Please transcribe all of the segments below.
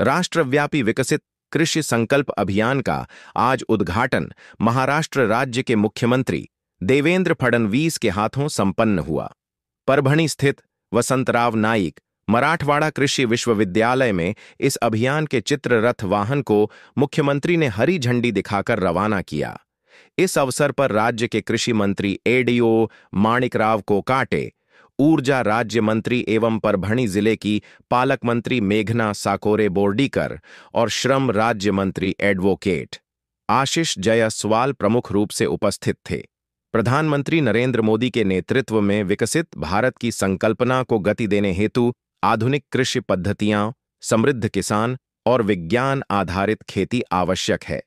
राष्ट्रव्यापी विकसित कृषि संकल्प अभियान का आज उद्घाटन महाराष्ट्र राज्य के मुख्यमंत्री देवेंद्र फडणवीस के हाथों संपन्न हुआ। परभणी स्थित वसंतराव नाईक मराठवाड़ा कृषि विश्वविद्यालय में इस अभियान के चित्र रथ वाहन को मुख्यमंत्री ने हरी झंडी दिखाकर रवाना किया। इस अवसर पर राज्य के कृषि मंत्री एडीओ माणिकराव कोकाटे, ऊर्जा राज्य मंत्री एवं परभणी जिले की पालक मंत्री मेघना साकोरे बोर्डीकर और श्रम राज्य मंत्री एडवोकेट आशीष जायसवाल प्रमुख रूप से उपस्थित थे। प्रधानमंत्री नरेंद्र मोदी के नेतृत्व में विकसित भारत की संकल्पना को गति देने हेतु आधुनिक कृषि पद्धतियां, समृद्ध किसान और विज्ञान आधारित खेती आवश्यक है।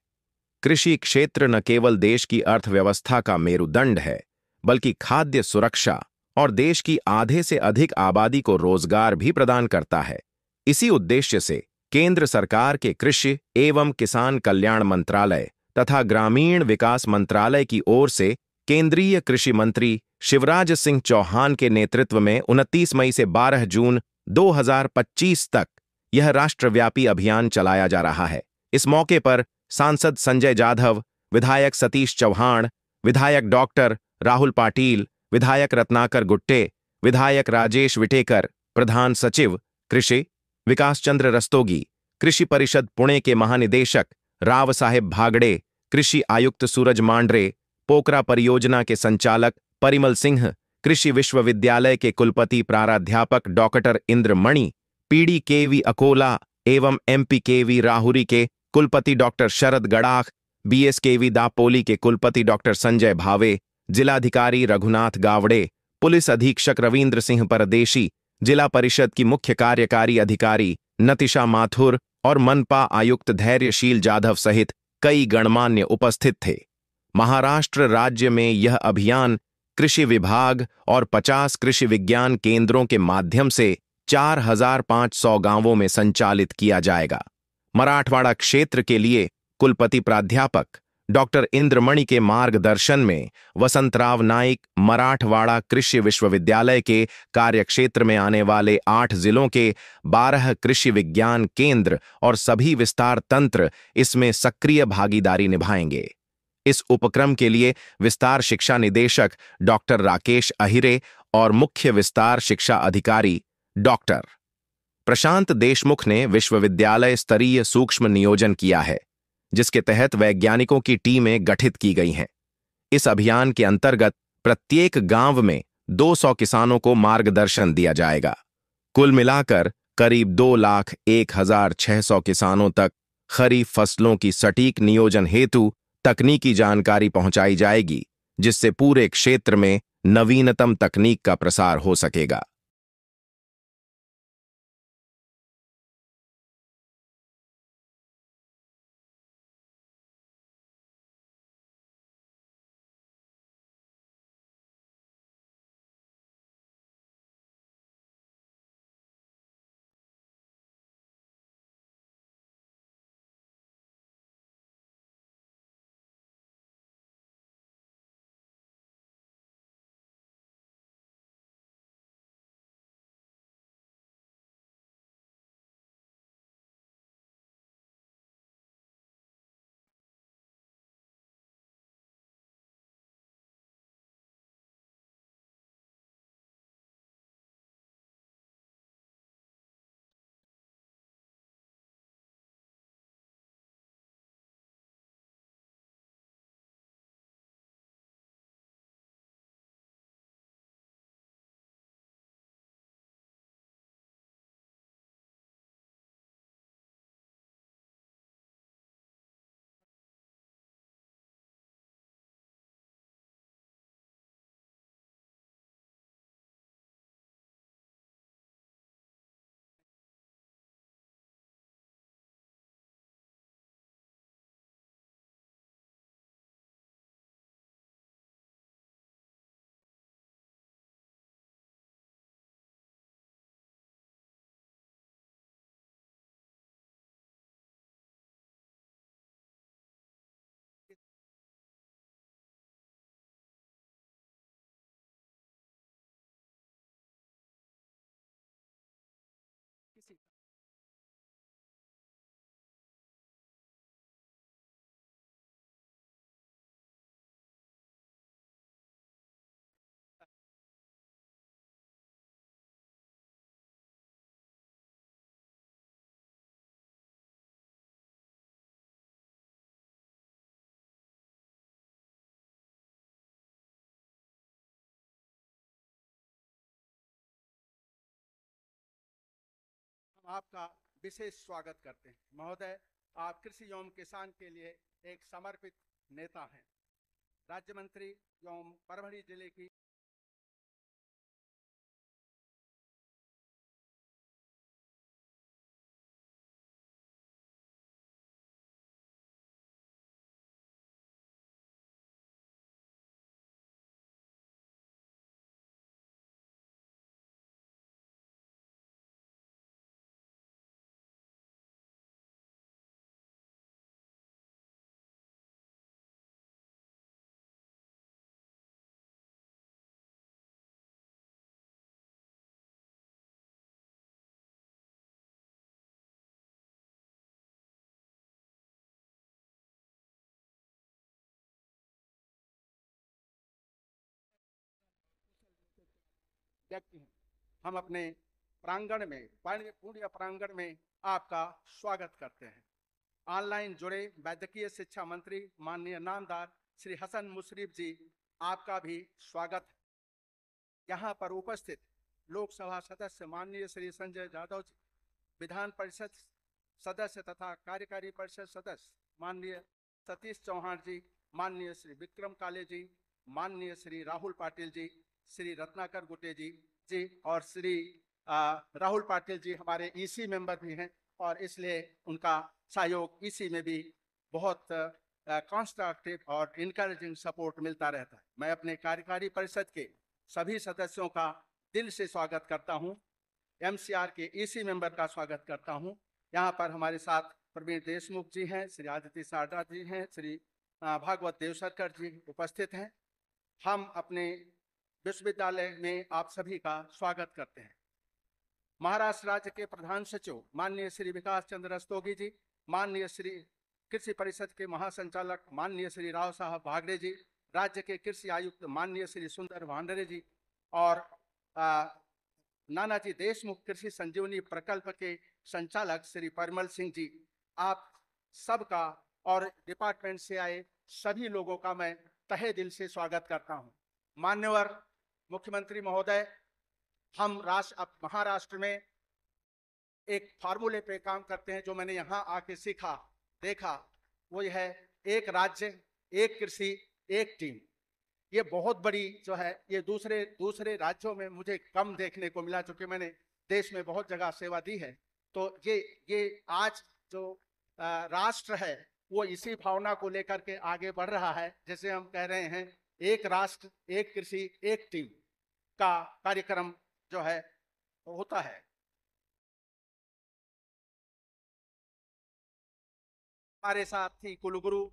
कृषि क्षेत्र न केवल देश की अर्थव्यवस्था का मेरुदंड है, बल्कि खाद्य सुरक्षा और देश की आधे से अधिक आबादी को रोजगार भी प्रदान करता है। इसी उद्देश्य से केंद्र सरकार के कृषि एवं किसान कल्याण मंत्रालय तथा ग्रामीण विकास मंत्रालय की ओर से केंद्रीय कृषि मंत्री शिवराज सिंह चौहान के नेतृत्व में 29 मई से 12 जून 2025 तक यह राष्ट्रव्यापी अभियान चलाया जा रहा है। इस मौके पर सांसद संजय जाधव, विधायक सतीश चौहान, विधायक डॉक्टर राहुल पाटिल, विधायक रत्नाकर गुट्टे, विधायक राजेश विटेकर, प्रधान सचिव कृषि विकास चंद्र रस्तोगी, कृषि परिषद पुणे के महानिदेशक राव साहेब भागड़े, कृषि आयुक्त सूरज मांडरे, पोखरा परियोजना के संचालक परिमल सिंह, कृषि विश्वविद्यालय के कुलपति प्राध्यापक डॉक्टर इंद्रमणि, पीडीकेवी अकोला एवं एमपीकेवी राहुरी के कुलपति डॉक्टर शरद गड़ाख, बीएसकेवी दापोली के कुलपति डॉक्टर संजय भावे, जिलाधिकारी रघुनाथ गावड़े, पुलिस अधीक्षक रविंद्र सिंह परदेशी, जिला परिषद की मुख्य कार्यकारी अधिकारी नतिशा माथुर और मनपा आयुक्त धैर्यशील जाधव सहित कई गणमान्य उपस्थित थे। महाराष्ट्र राज्य में यह अभियान कृषि विभाग और 50 कृषि विज्ञान केंद्रों के माध्यम से 4500 गांवों में संचालित किया जाएगा। मराठवाड़ा क्षेत्र के लिए कुलपति प्राध्यापक डॉक्टर इंद्रमणि के मार्गदर्शन में वसंतराव नाईक मराठवाड़ा कृषि विश्वविद्यालय के कार्यक्षेत्र में आने वाले 8 जिलों के 12 कृषि विज्ञान केंद्र और सभी विस्तार तंत्र इसमें सक्रिय भागीदारी निभाएंगे। इस उपक्रम के लिए विस्तार शिक्षा निदेशक डॉक्टर राकेश अहिरे और मुख्य विस्तार शिक्षा अधिकारी डॉक्टर प्रशांत देशमुख ने विश्वविद्यालय स्तरीय सूक्ष्म नियोजन किया है, जिसके तहत वैज्ञानिकों की टीमें गठित की गई हैं। इस अभियान के अंतर्गत प्रत्येक गांव में 200 किसानों को मार्गदर्शन दिया जाएगा। कुल मिलाकर करीब 2,01,600 किसानों तक खरीफ फसलों की सटीक नियोजन हेतु तकनीकी जानकारी पहुंचाई जाएगी, जिससे पूरे क्षेत्र में नवीनतम तकनीक का प्रसार हो सकेगा। हम आपका विशेष स्वागत करते हैं। महोदय, आप कृषि एवं किसान के लिए एक समर्पित नेता हैं। राज्य मंत्री एवं परभणी जिले की व्यक्ति हैं। हम अपने प्रांगण में पूर्ण प्रांगण में आपका स्वागत करते हैं। ऑनलाइन जुड़े वैद्यकीय शिक्षा मंत्री माननीय नामदार श्री हसन मुशर्रफ जी, आपका भी स्वागत है। यहाँ पर उपस्थित लोकसभा सदस्य माननीय श्री संजय यादव जी, विधान परिषद सदस्य तथा कार्यकारी परिषद सदस्य माननीय सतीश चौहान जी, माननीय श्री विक्रम काले जी, माननीय श्री राहुल पाटिल जी, श्री रत्नाकर गुटे जी और श्री राहुल पाटिल जी हमारे ईसी मेंबर भी हैं और इसलिए उनका सहयोग इसी में भी बहुत कंस्ट्रक्टिव और इनकरेजिंग सपोर्ट मिलता रहता है। मैं अपने कार्यकारी परिषद के सभी सदस्यों का दिल से स्वागत करता हूं। एमसीआर के ईसी मेंबर का स्वागत करता हूं। यहाँ पर हमारे साथ प्रवीण देशमुख जी हैं, श्री आदित्य सारदा जी हैं, श्री भागवत देवसरकर जी उपस्थित हैं। हम अपने विश्वविद्यालय में आप सभी का स्वागत करते हैं। महाराष्ट्र राज्य के प्रधान सचिव माननीय श्री विकास चंद्र रस्तोगी जी, माननीय श्री कृषि परिषद के महासंचालक माननीय श्री राव साहब भागड़े जी, राज्य के कृषि आयुक्त माननीय श्री सुंदर भांडरे जी और नानाजी देशमुख कृषि संजीवनी प्रकल्प के संचालक श्री परिमल सिंह जी, आप सबका और डिपार्टमेंट से आए सभी लोगों का मैं तहे दिल से स्वागत करता हूं। मान्यवर मुख्यमंत्री महोदय, हम महाराष्ट्र में एक फार्मूले पे काम करते हैं जो मैंने यहाँ आके सीखा देखा, वो यह है एक राज्य एक कृषि एक टीम। ये बहुत बड़ी जो है, ये दूसरे राज्यों में मुझे कम देखने को मिला, चूंकि मैंने देश में बहुत जगह सेवा दी है। तो ये आज जो राष्ट्र है वो इसी भावना को लेकर के आगे बढ़ रहा है। जैसे हम कह रहे हैं एक राष्ट्र एक कृषि एक टीम का कार्यक्रम जो है होता है। हमारे साथ ही कुलगुरु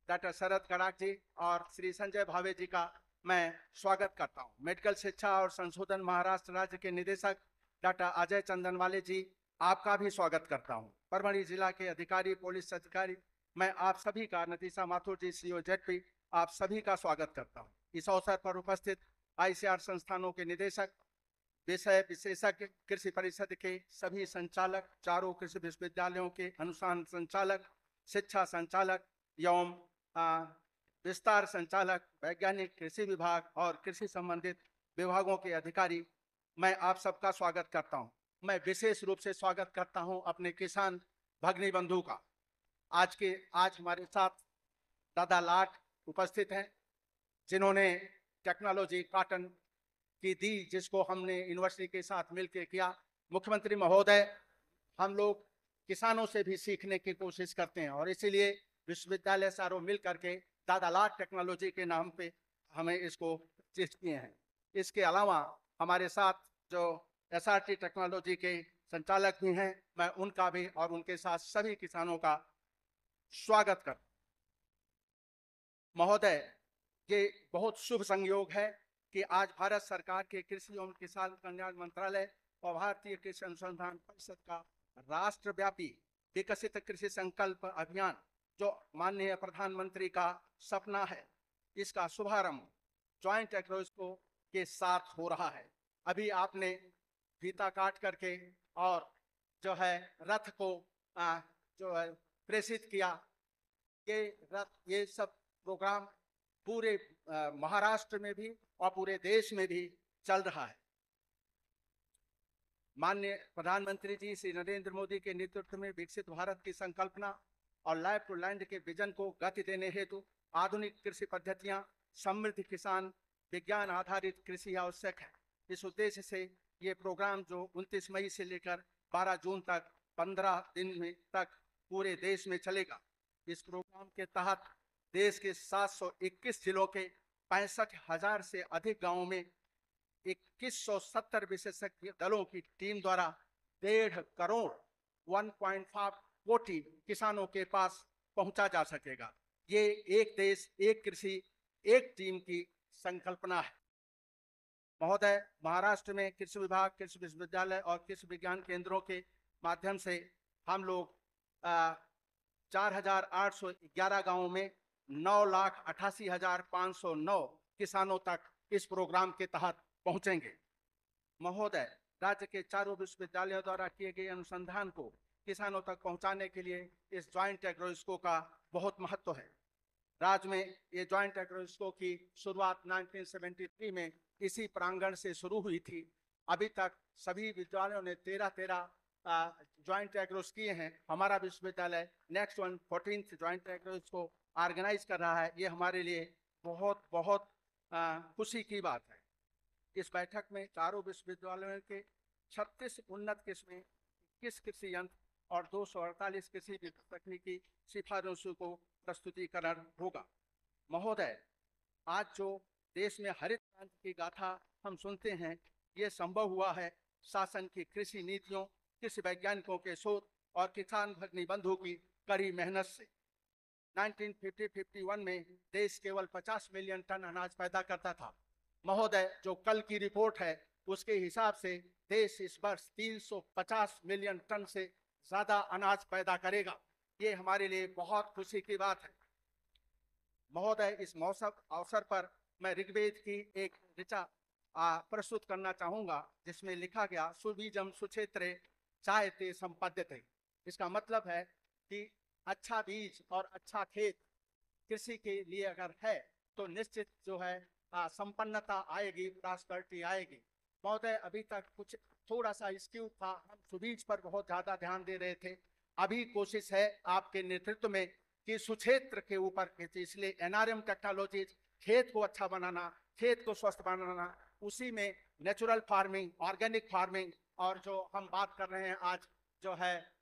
डॉक्टर शरद कड़ाक जी और श्री संजय भावे जी का मैं स्वागत करता हूं। मेडिकल शिक्षा और संशोधन महाराष्ट्र राज्य के निदेशक डॉक्टर अजय चंदनवाले जी, आपका भी स्वागत करता हूं। परभणी जिला के अधिकारी पुलिस अधिकारी, मैं आप सभी का, नतीशा माथुर जी सीओ जेडपी, आप सभी का स्वागत करता हूं। इस अवसर पर उपस्थित आईसीआर संस्थानों के निदेशक, विषय विशेषज्ञ, कृषि परिषद के सभी संचालक, चारों कृषि विश्वविद्यालयों के अनुसंधान संचालक, शिक्षा संचालक एवं विस्तार संचालक, वैज्ञानिक, कृषि विभाग और कृषि संबंधित विभागों के अधिकारी, मैं आप सबका स्वागत करता हूं। मैं विशेष रूप से स्वागत करता हूं अपने किसान भगिनी बंधु का। आज हमारे साथ दादा लाट उपस्थित हैं, जिन्होंने टेक्नोलॉजी कॉटन की दी, जिसको हमने यूनिवर्सिटी के साथ मिलकर किया। मुख्यमंत्री महोदय, हम लोग किसानों से भी सीखने की कोशिश करते हैं और इसीलिए विश्वविद्यालय सारों मिल करके दादा लाट टेक्नोलॉजी के नाम पे हमें इसको प्रतिष्ठित किए हैं। इसके अलावा हमारे साथ जो एसआरटी टेक्नोलॉजी के संचालक भी हैं, मैं उनका भी और उनके साथ सभी किसानों का स्वागत करता हूं। महोदय, ये बहुत शुभ संयोग है कि आज भारत सरकार के कृषि एवं किसान कल्याण मंत्रालय और भारतीय कृषि अनुसंधान परिषद का राष्ट्रव्यापी विकसित कृषि संकल्प अभियान, जो माननीय प्रधानमंत्री का सपना है, इसका शुभारंभ ज्वाइंट एग्रो के साथ हो रहा है। अभी आपने फीता काट करके और जो है रथ को जो है प्रेषित किया। ये सब प्रोग्राम पूरे महाराष्ट्र में भी और पूरे देश में भी चल रहा है। माननीय प्रधानमंत्री जी श्री नरेंद्र मोदी के नेतृत्व में विकसित भारत की संकल्पना और लैब टू लैंड के विजन को गति देने हेतु आधुनिक कृषि पद्धतियां, समृद्ध किसान, विज्ञान आधारित कृषि आवश्यक है। इस उद्देश्य से ये प्रोग्राम जो 29 मई से लेकर 12 जून तक 15 दिन में तक पूरे देश में चलेगा। इस प्रोग्राम के तहत देश के 721 जिलों के 65,000 से अधिक गांवों में 2170 विशेषज्ञ दलों की टीम द्वारा 1.5 करोड़ 1.5 कोटि किसानों के पास पहुंचा जा सकेगा। ये एक देश एक कृषि एक टीम की संकल्पना है। महोदय, महाराष्ट्र में कृषि विभाग, कृषि विश्वविद्यालय और कृषि विज्ञान केंद्रों के माध्यम से हम लोग 4,811 गांवों में 9,88,509 किसानों तक इस प्रोग्राम के तहत पहुंचेंगे। महोदय, राज्य के चारों विश्वविद्यालयों द्वारा किए गए अनुसंधान को किसानों तक पहुंचाने के लिए इस ज्वाइंट एग्रो का बहुत महत्व है। राज्य में ये ज्वाइंट एग्रो की शुरुआत 1973 में इसी प्रांगण से शुरू हुई थी। अभी तक सभी विद्यालयों ने 13 ज्वाइंट एग्रोस किए हैं। हमारा विश्वविद्यालय नेक्स्ट 14th ज्वाइंट एग्रोस को ऑर्गेनाइज कर रहा है। ये हमारे लिए बहुत बहुत खुशी की बात है। इस बैठक में चारों विश्वविद्यालयों के 36 उन्नत किस्में, 21 कृषि यंत्र और 248 कृषि तकनीकी सिफारिशों को प्रस्तुतिकरण होगा। महोदय, आज जो देश में हरित क्रांति की गाथा हम सुनते हैं, ये संभव हुआ है शासन की कृषि नीतियों, कृषि वैज्ञानिकों के शोध और किसान भगिनी बंधु की कड़ी मेहनत से। 1950-51 में देश केवल 50 मिलियन टन अनाज पैदा करता था। महोदय, जो कल की रिपोर्ट है उसके हिसाब से देश इस वर्ष 350 मिलियन टन से ज्यादा अनाज पैदा करेगा। ये हमारे लिए बहुत खुशी की बात है। महोदय, इस मौसम अवसर पर मैं ऋग्वेद की एक ऋचा प्रस्तुत करना चाहूंगा, जिसमें लिखा गया सुबीजम सुक्षेत्रे चायते संपद्यते। इसका मतलब है कि अच्छा बीज और अच्छा खेत कृषि के लिए अगर है तो निश्चित जो है संपन्नता आएगी, प्रॉस्पेरिटी आएगी। महोदय, अभी तक कुछ थोड़ा सा स्क्यू था, हम सुबीज पर बहुत ज्यादा ध्यान दे रहे थे। अभी कोशिश है आपके नेतृत्व में कि सुक्षेत्र के ऊपर, इसलिए एनआरएम टेक्नोलॉजीज, खेत को अच्छा बनाना, खेत को स्वस्थ बनाना, उसी में नेचुरल फार्मिंग, ऑर्गेनिक फार्मिंग और जो हम बात कर रहे हैं आज जो है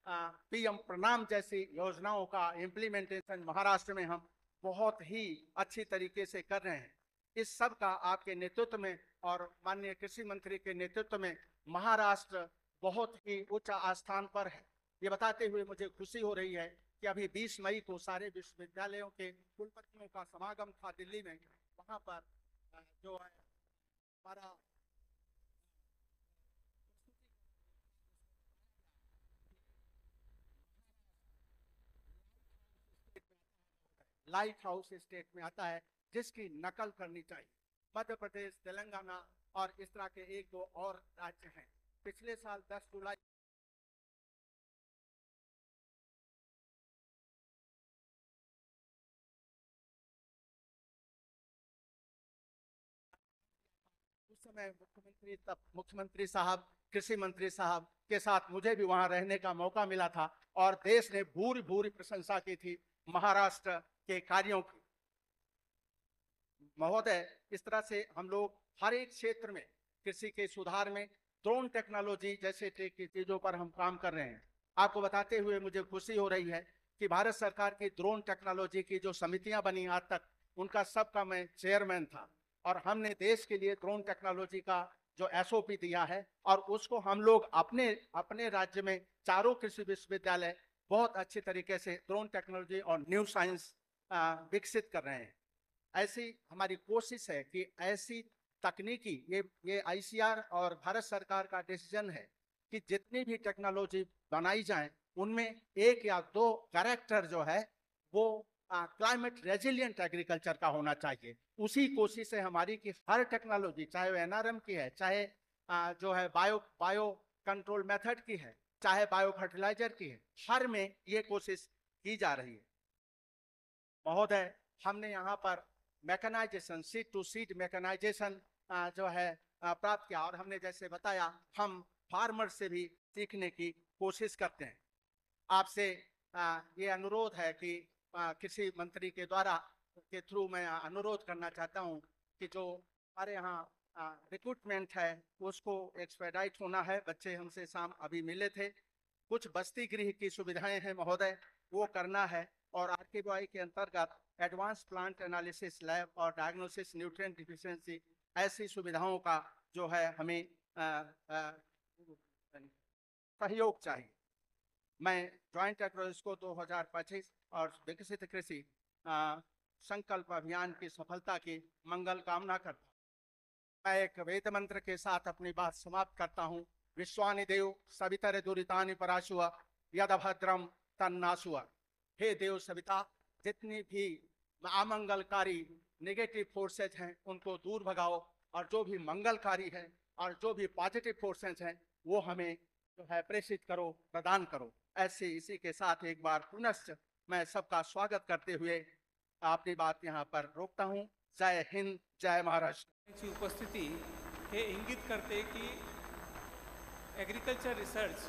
पीएम प्रणाम जैसी योजनाओं का इम्प्लीमेंटेशन महाराष्ट्र में हम बहुत ही अच्छी तरीके से कर रहे हैं। इस सब का आपके नेतृत्व में और माननीय कृषि मंत्री के नेतृत्व में महाराष्ट्र बहुत ही उच्च स्थान पर है। ये बताते हुए मुझे खुशी हो रही है कि अभी 20 मई को सारे विश्वविद्यालयों के कुलपतियों का समागम था दिल्ली में। वहाँ पर जो है हमारा लाइट हाउस स्टेट में आता है, जिसकी नकल करनी चाहिए। मध्य प्रदेश, तेलंगाना और इस तरह के 1-2 और राज्य हैं। पिछले साल 10 जुलाई उस समय मुख्यमंत्री साहब, कृषि मंत्री साहब के साथ मुझे भी वहां रहने का मौका मिला था और देश ने भूरी भूरी प्रशंसा की थी महाराष्ट्र के कार्यों की। महोदय, इस तरह से हम लोग हर एक क्षेत्र में कृषि के सुधार में ड्रोन टेक्नोलॉजी जैसे चीजों पर हम काम कर रहे हैं। आपको बताते हुए मुझे खुशी हो रही है कि भारत सरकार की ड्रोन टेक्नोलॉजी की जो समितियां बनी आज तक, उनका सबका मैं चेयरमैन था और हमने देश के लिए ड्रोन टेक्नोलॉजी का जो एसओपी दिया है और उसको हम लोग अपने अपने राज्य में चारों कृषि विश्वविद्यालय बहुत अच्छी तरीके से ड्रोन टेक्नोलॉजी और न्यू साइंस विकसित कर रहे हैं। ऐसी हमारी कोशिश है कि ऐसी तकनीकी, ये आईसीआर और भारत सरकार का डिसीजन है कि जितनी भी टेक्नोलॉजी बनाई जाए उनमें 1 या 2 कैरेक्टर जो है वो क्लाइमेट रेजिलिएंट एग्रीकल्चर का होना चाहिए। उसी कोशिश है हमारी कि हर टेक्नोलॉजी, चाहे वो एनआरएम की है, चाहे जो है बायो कंट्रोल मेथड की है, चाहे बायो फर्टिलाइजर की है, हर में ये कोशिश की जा रही है। महोदय, हमने यहाँ पर mechanisation, seed to seed mechanisation जो है प्राप्त किया और हमने जैसे बताया हम फार्मर से भी सीखने की कोशिश करते हैं। आपसे ये अनुरोध है कि कृषि मंत्री के द्वारा के थ्रू मैं अनुरोध करना चाहता हूं कि जो हमारे यहाँ रिक्रूटमेंट है उसको एक्सपेडाइट होना है। बच्चे हमसे शाम अभी मिले थे, कुछ बस्ती गृह की सुविधाएं हैं महोदय, वो करना है। और RKBY के अंतर्गत एडवांस प्लांट एनालिसिस लैब और डायग्नोसिस न्यूट्रिएंट डिफिशिएंसी ऐसी सुविधाओं का जो है हमें सहयोग चाहिए। मैं ज्वाइंट एग्रोइस्को 2025 और विकसित कृषि संकल्प अभियान की सफलता की मंगल कामना करता हूँ। मैं एक वेद मंत्र के साथ अपनी बात समाप्त करता हूँ। विश्वानि देव सवितरे दुरितानि पराशुआ यदभद्रम तन्नाशुआ। हे देव सविता, जितनी भी अमंगलकारी नेगेटिव फोर्सेज हैं उनको दूर भगाओ, और जो भी मंगलकारी है और जो भी पॉजिटिव फोर्सेज हैं वो हमें जो है प्रेषित करो, प्रदान करो। ऐसे इसी के साथ एक बार पुनश्च मैं सबका स्वागत करते हुए अपनी बात यहाँ पर रोकता हूँ। जय हिंद, जय महाराष्ट्र। ची उपस्थिती हे इंगित करते की ॲग्रिकल्चर रिसर्च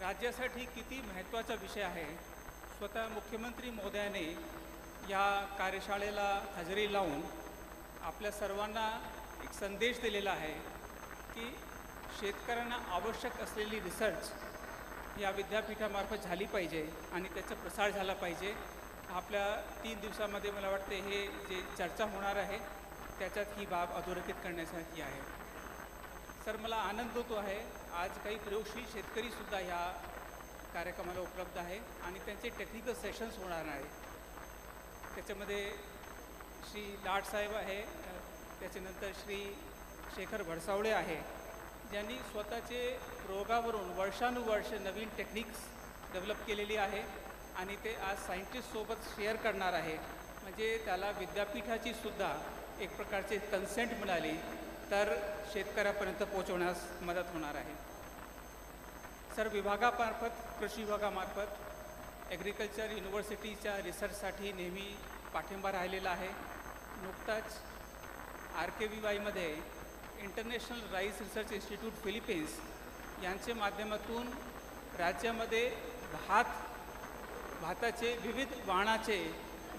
राज्यासाठी किती महत्त्वाचा विषय आहे। स्वतः मुख्यमंत्री महोदयाने या कार्यशाळेला हजेरी लावून आपल्या सर्वांना एक संदेश दिलेला आहे की शेतकऱ्यांना आवश्यक असलेली रिसर्च या विद्यापीठामार्फत झाली पाहिजे आणि त्याचा प्रसार झाला पाहिजे। आपल्या 3 दिवसामध्ये मला वाटते हे जे चर्चा होणार आहे त्याच्यात ही बाब अधोरेखित करण्यासाठी आहे। सर, मला आनंद होतो आहे आज काही प्रयोगशील शेतकरीसुद्धा ह्या कार्यक्रमाला उपलब्ध आहे आणि त्यांचे टेक्निकल सेशन्स होणार आहे। त्याच्यामध्ये श्री लाडसाहेब आहे, त्याच्यानंतर श्री शेखर भडसावळे आहे, ज्यांनी स्वतःचे प्रयोगावरून वर्षानुवर्ष नवीन टेक्निक्स डेव्हलप केलेली आहे आणि ते आज सायंटिस्टसोबत शेअर करणार आहे। म्हणजे त्याला विद्यापीठाची सुद्धा एक प्रकारचे कन्सेंट मिळाली तर शेतकऱ्यापर्यंत पोहोचवण्यास मदत होणार आहे। सर, विभागामार्फत कृषी विभागामार्फत ॲग्रिकल्चर युनिव्हर्सिटीच्या रिसर्चसाठी नेहमी पाठिंबा राहिलेला आहे। नुकताच RKBYमध्ये International Rice Research Institute Philippines यांच्या माध्यमातून राज्यामध्ये भाताचे विविध वाणाचे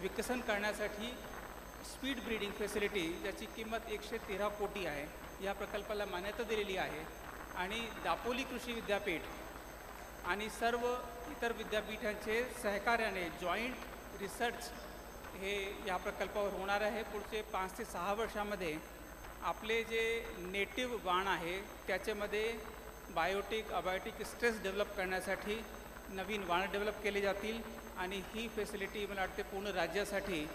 विकसन करण्यासाठी स्पीड ब्रीडिंग फॅसिलिटी ज्याची किंमत 113 कोटी आहे या प्रकल्पाला मान्यता दिलेली आहे आणि दापोली कृषी विद्यापीठ आणि सर्व इतर विद्यापीठांचे सहकार्याने जॉईंट रिसर्च हे या प्रकल्पावर होणार आहे। पुढचे 5 ते 6 वर्षामध्ये आपले जे नेटिव्ह वाण आहे त्याच्यामध्ये बायोटिक अबायोटिक स्ट्रेस डेव्हलप करण्यासाठी नवीन वाण डेव्हलप केले जातील आणि ही फॅसिलिटी मला वाटते पूर्ण राज्यासाठी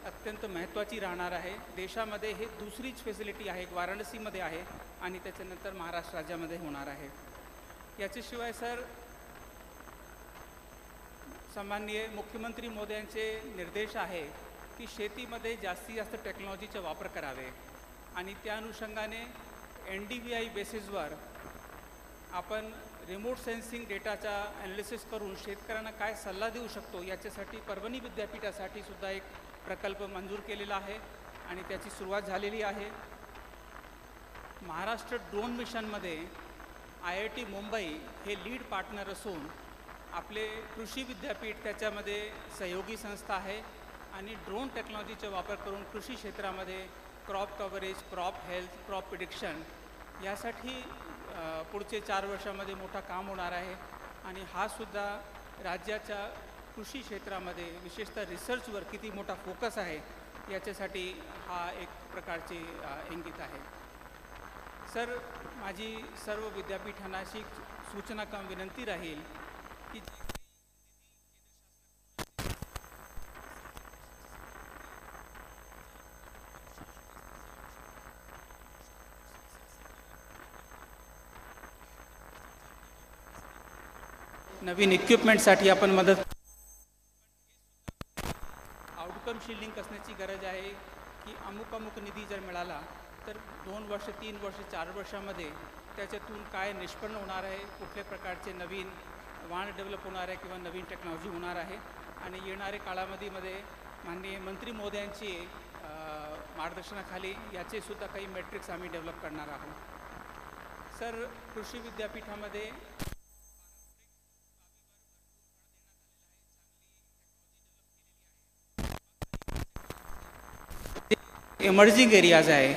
अत्यंत महत्त्वाची राहणार आहे। देशामध्ये हे दुसरीच फॅसिलिटी आहे, वाराणसीमध्ये आहे आणि त्याच्यानंतर महाराष्ट्र राज्यामध्ये होणार आहे। याच्याशिवाय सर, सन्माननीय मुख्यमंत्री महोदयांचे निर्देश आहे की शेतीमध्ये जास्तीत जास्त टेक्नॉलॉजीचा वापर करावे आणि त्या अनुषंगाने NDVI बेसिसवर आपण रिमोट सेन्सिंग डेटाचा ॲनालिसिस करून शेतकऱ्यांना काय सल्ला देऊ शकतो याच्यासाठी परभणी विद्यापीठासाठी सुद्धा एक प्रकल्प मंजूर केलेला आहे आणि त्याची सुरुवात झालेली आहे। महाराष्ट्र ड्रोन मिशनमध्ये IIT मुंबई हे लीड पार्टनर असून आपले कृषी विद्यापीठ त्याच्यामध्ये सहयोगी संस्था आहे आणि ड्रोन टेक्नॉलॉजीचा वापर करून कृषी क्षेत्रामध्ये crop coverage, crop health, crop prediction यासाठी पुढचे 4 वर्षामध्ये मोठा काम होणार आहे आणि हा सुद्धा राज्याच्या कृषी क्षेत्रामध्ये विशेषतः रिसर्चवर किती मोठा फोकस आहे याच्यासाठी हा एक प्रकारचे इंगित आहे। सर, माझी सर्व विद्यापीठांना अशी सूचना किंवा विनंती राहील की नवीन इक्विपमेंटसाठी आपण मदत आउटकमशी लिंक असण्याची गरज आहे की अमुक निधी जर मिळाला तर 2 वर्ष, 3 वर्ष, 4 वर्षामध्ये त्याच्यातून काय निष्पन्न होणार आहे, कुठल्या प्रकारचे नवीन वाण डेव्हलप होणार आहे किंवा नवीन टेक्नॉलॉजी होणार आहे आणि येणाऱ्या काळामध्ये माननीय मंत्री महोदयांची मार्गदर्शनाखाली याचे सुद्धा काही मॅट्रिक्स आम्ही डेव्हलप करणार आहोत। सर, कृषी विद्यापीठामध्ये इमर्जिंग एरियाज आहे.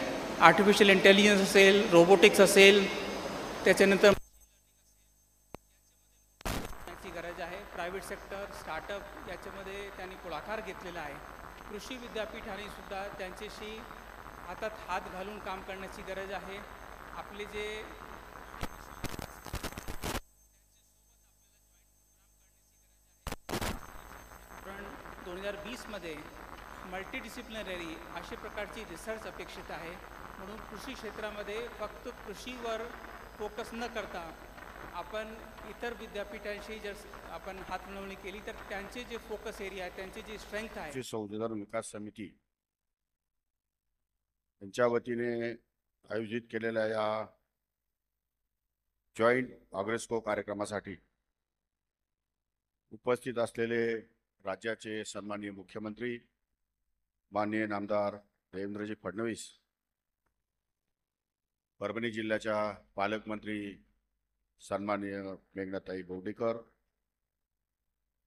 आर्टिफिशियल इंटेलिजन्स असेल, रोबोटिक्स असेल, त्याच्यानंतर ची गरज आहे. प्रायव्हेट सेक्टर, स्टार्टअप याच्यामध्ये त्यांनी पुढाकार घेतलेला आहे. कृषी विद्यापीठाने सुद्धा त्यांच्याशी हातात हात घालून काम करण्याची गरज आहे. आपले जे पण 2020मध्ये मल्टीडिसिप्लिनरी अशा प्रकारची रिसर्च अपेक्षित आहे. म्हणून कृषी क्षेत्रामध्ये फक्त कृषीवर फोकस न करता आपण इतर विद्यापीठांशी जर आपण हातमिळवणी केली तर त्यांचे जे फोकस एरिया आहे, त्यांची जी स्ट्रेंथ आहे, कृषी संशोधन विकास समिती यांच्या वतीने आयोजित केलेल्या या जॉईंट ऑग्रेस्को कार्यक्रमासाठी उपस्थित असलेले राज्याचे सन्माननीय मुख्यमंत्री माननीय नामदार देवेंद्रजी फडणवीस, परभणी जिल्ह्याच्या पालकमंत्री सन्माननीय मेघनाताई बोर्डीकर,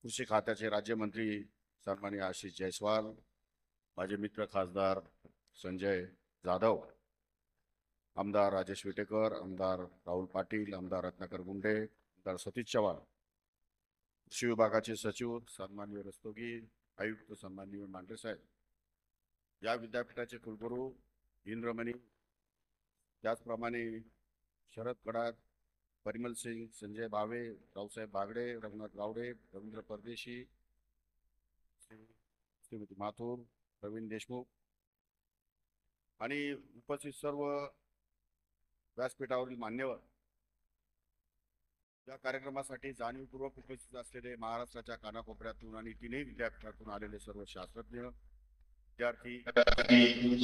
कृषी खात्याचे राज्यमंत्री सन्माननीय आशिष जयस्वाल, माझे मित्र खासदार संजय जाधव, आमदार राजेश विटेकर, आमदार राहुल पाटील, आमदार रत्नाकर गुंडे, आमदार सतीश चव्हाण, कृषी विभागाचे सचिव सन्माननीय रस्तोगी, आयुक्त सन्माननीय मांढरे साहेब, या विद्यापीठाचे कुलगुरू इंद्रमणी, त्याचप्रमाणे शरद गडाख, परिमल सिंग, संजय भावे, रावसाहेब बागडे, रघुनाथ गावडे, रवींद्र परदेशी, श्रीमती माथुर, प्रवीण देशमुख आणि उपस्थित सर्व व्यासपीठावरील मान्यवर, या कार्यक्रमासाठी जाणीवपूर्वक उपस्थित असलेले महाराष्ट्राच्या कानाकोपऱ्यातून आणि तीनही विद्यापीठातून आलेले सर्व शास्त्रज्ञ, विद्यार्थी,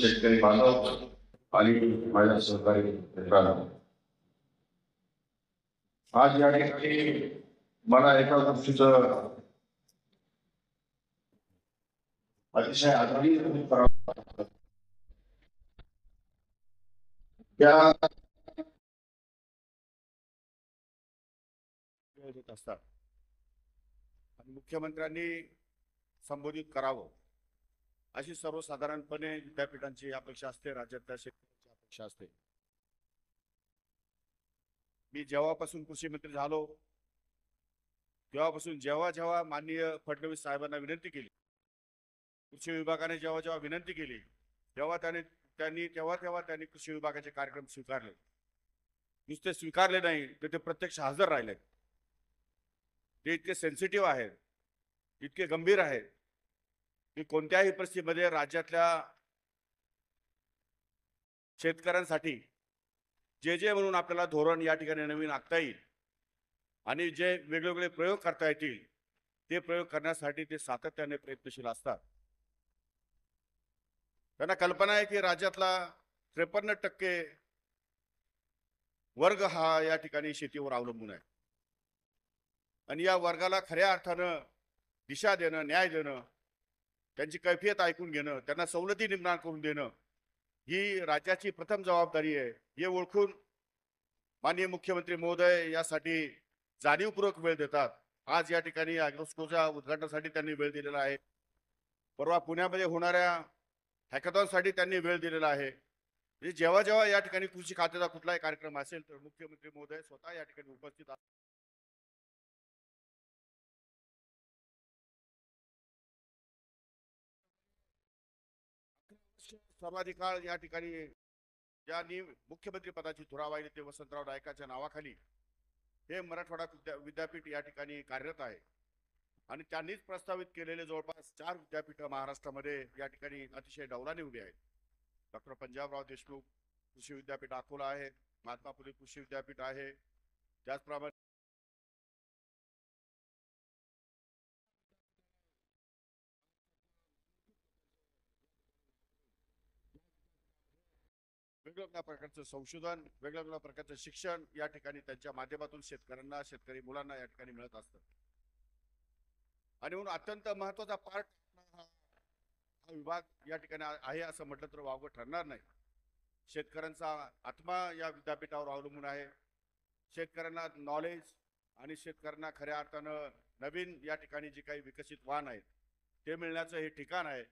शेतकरी बांधव आणि माझ्या सहकारी मित्रांनो, आज या ठिकाणी मला एका गोष्टीचं अतिशय आदरणीय करावं लागतं. त्या देत असतात आणि मुख्यमंत्र्यांनी संबोधित करावं अशी सर्वसाधारणपणे विद्यापीठांची अपेक्षा असते, राज्यातल्या शेतकऱ्यांची अपेक्षा असते. मी जेव्हापासून कृषी मंत्री झालो तेव्हापासून जेव्हा माननीय फडणवीस साहेबांना विनंती केली, कृषी विभागाने जेव्हा विनंती केली तेव्हा त्यांनी कृषी विभागाचे कार्यक्रम स्वीकारले. नुसते स्वीकारले नाही तर ते प्रत्यक्ष हजर राहिले. ते इतके सेन्सिटिव्ह आहेत, इतके गंभीर आहेत की कोणत्याही परिस्थितीमध्ये राज्यातल्या शेतकऱ्यांसाठी जे म्हणून आपल्याला धोरण या ठिकाणी नवीन आखता येईल आणि जे वेगवेगळे प्रयोग करता येतील ते प्रयोग करण्यासाठी ते सातत्याने प्रयत्नशील असतात. त्यांना कल्पना आहे की राज्यातला 53% वर्ग हा या ठिकाणी शेतीवर अवलंबून आहे आणि या वर्गाला खऱ्या अर्थानं दिशा देणं, न्याय देणं, त्यांची कैफियत ऐकून घेणं, त्यांना सवलती निर्माण करून देणं ही राज्याची प्रथम जबाबदारी आहे. हे ओळखून माननीय मुख्यमंत्री महोदय यासाठी जाणीवपूर्वक वेळ देतात. आज या ठिकाणी ऑग्रेस्कोच्या उद्घाटनासाठी त्यांनी वेळ दिलेला आहे. परवा पुण्यामध्ये होणाऱ्या हॅकॅथॉनसाठी त्यांनी वेळ दिलेला आहे. म्हणजे जेव्हा या ठिकाणी कृषी खात्याचा कुठलाही कार्यक्रम असेल तर मुख्यमंत्री महोदय स्वतः या ठिकाणी उपस्थित असतात. सर्वाधिकार या ठिकाणी ज्यांनी मुख्यमंत्री पदाची धुरा वाहिली ते वसंतराव नाईकांच्या नावाखाली हे मराठवाडा विद्यापीठ या ठिकाणी कार्यरत आहे आणि त्यांनीच प्रस्तावित केलेले जवळपास 4 विद्यापीठं महाराष्ट्रामध्ये या ठिकाणी अतिशय डौलाने उभी आहेत. डॉक्टर पंजाबराव देशमुख कृषी विद्यापीठ अकोला आहे, महात्मा फुले कृषी विद्यापीठ आहे, त्याचप्रमाणे वेगवेगळ्या प्रकारचं संशोधन, वेगवेगळ्या प्रकारचं शिक्षण या ठिकाणी त्यांच्या माध्यमातून शेतकऱ्यांना, शेतकरी मुलांना या ठिकाणी मिळत असतं. आणि म्हणून अत्यंत महत्वाचा पार्ट हा विभाग या ठिकाणी आहे असं म्हटलं तर वावगं ठरणार नाही. शेतकऱ्यांचा आत्मा या विद्यापीठावर अवलंबून आहे. शेतकऱ्यांना नॉलेज आणि शेतकऱ्यांना खऱ्या अर्थानं नवीन या ठिकाणी जे काही विकसित वाहन आहेत ते मिळण्याचं हे ठिकाण आहे.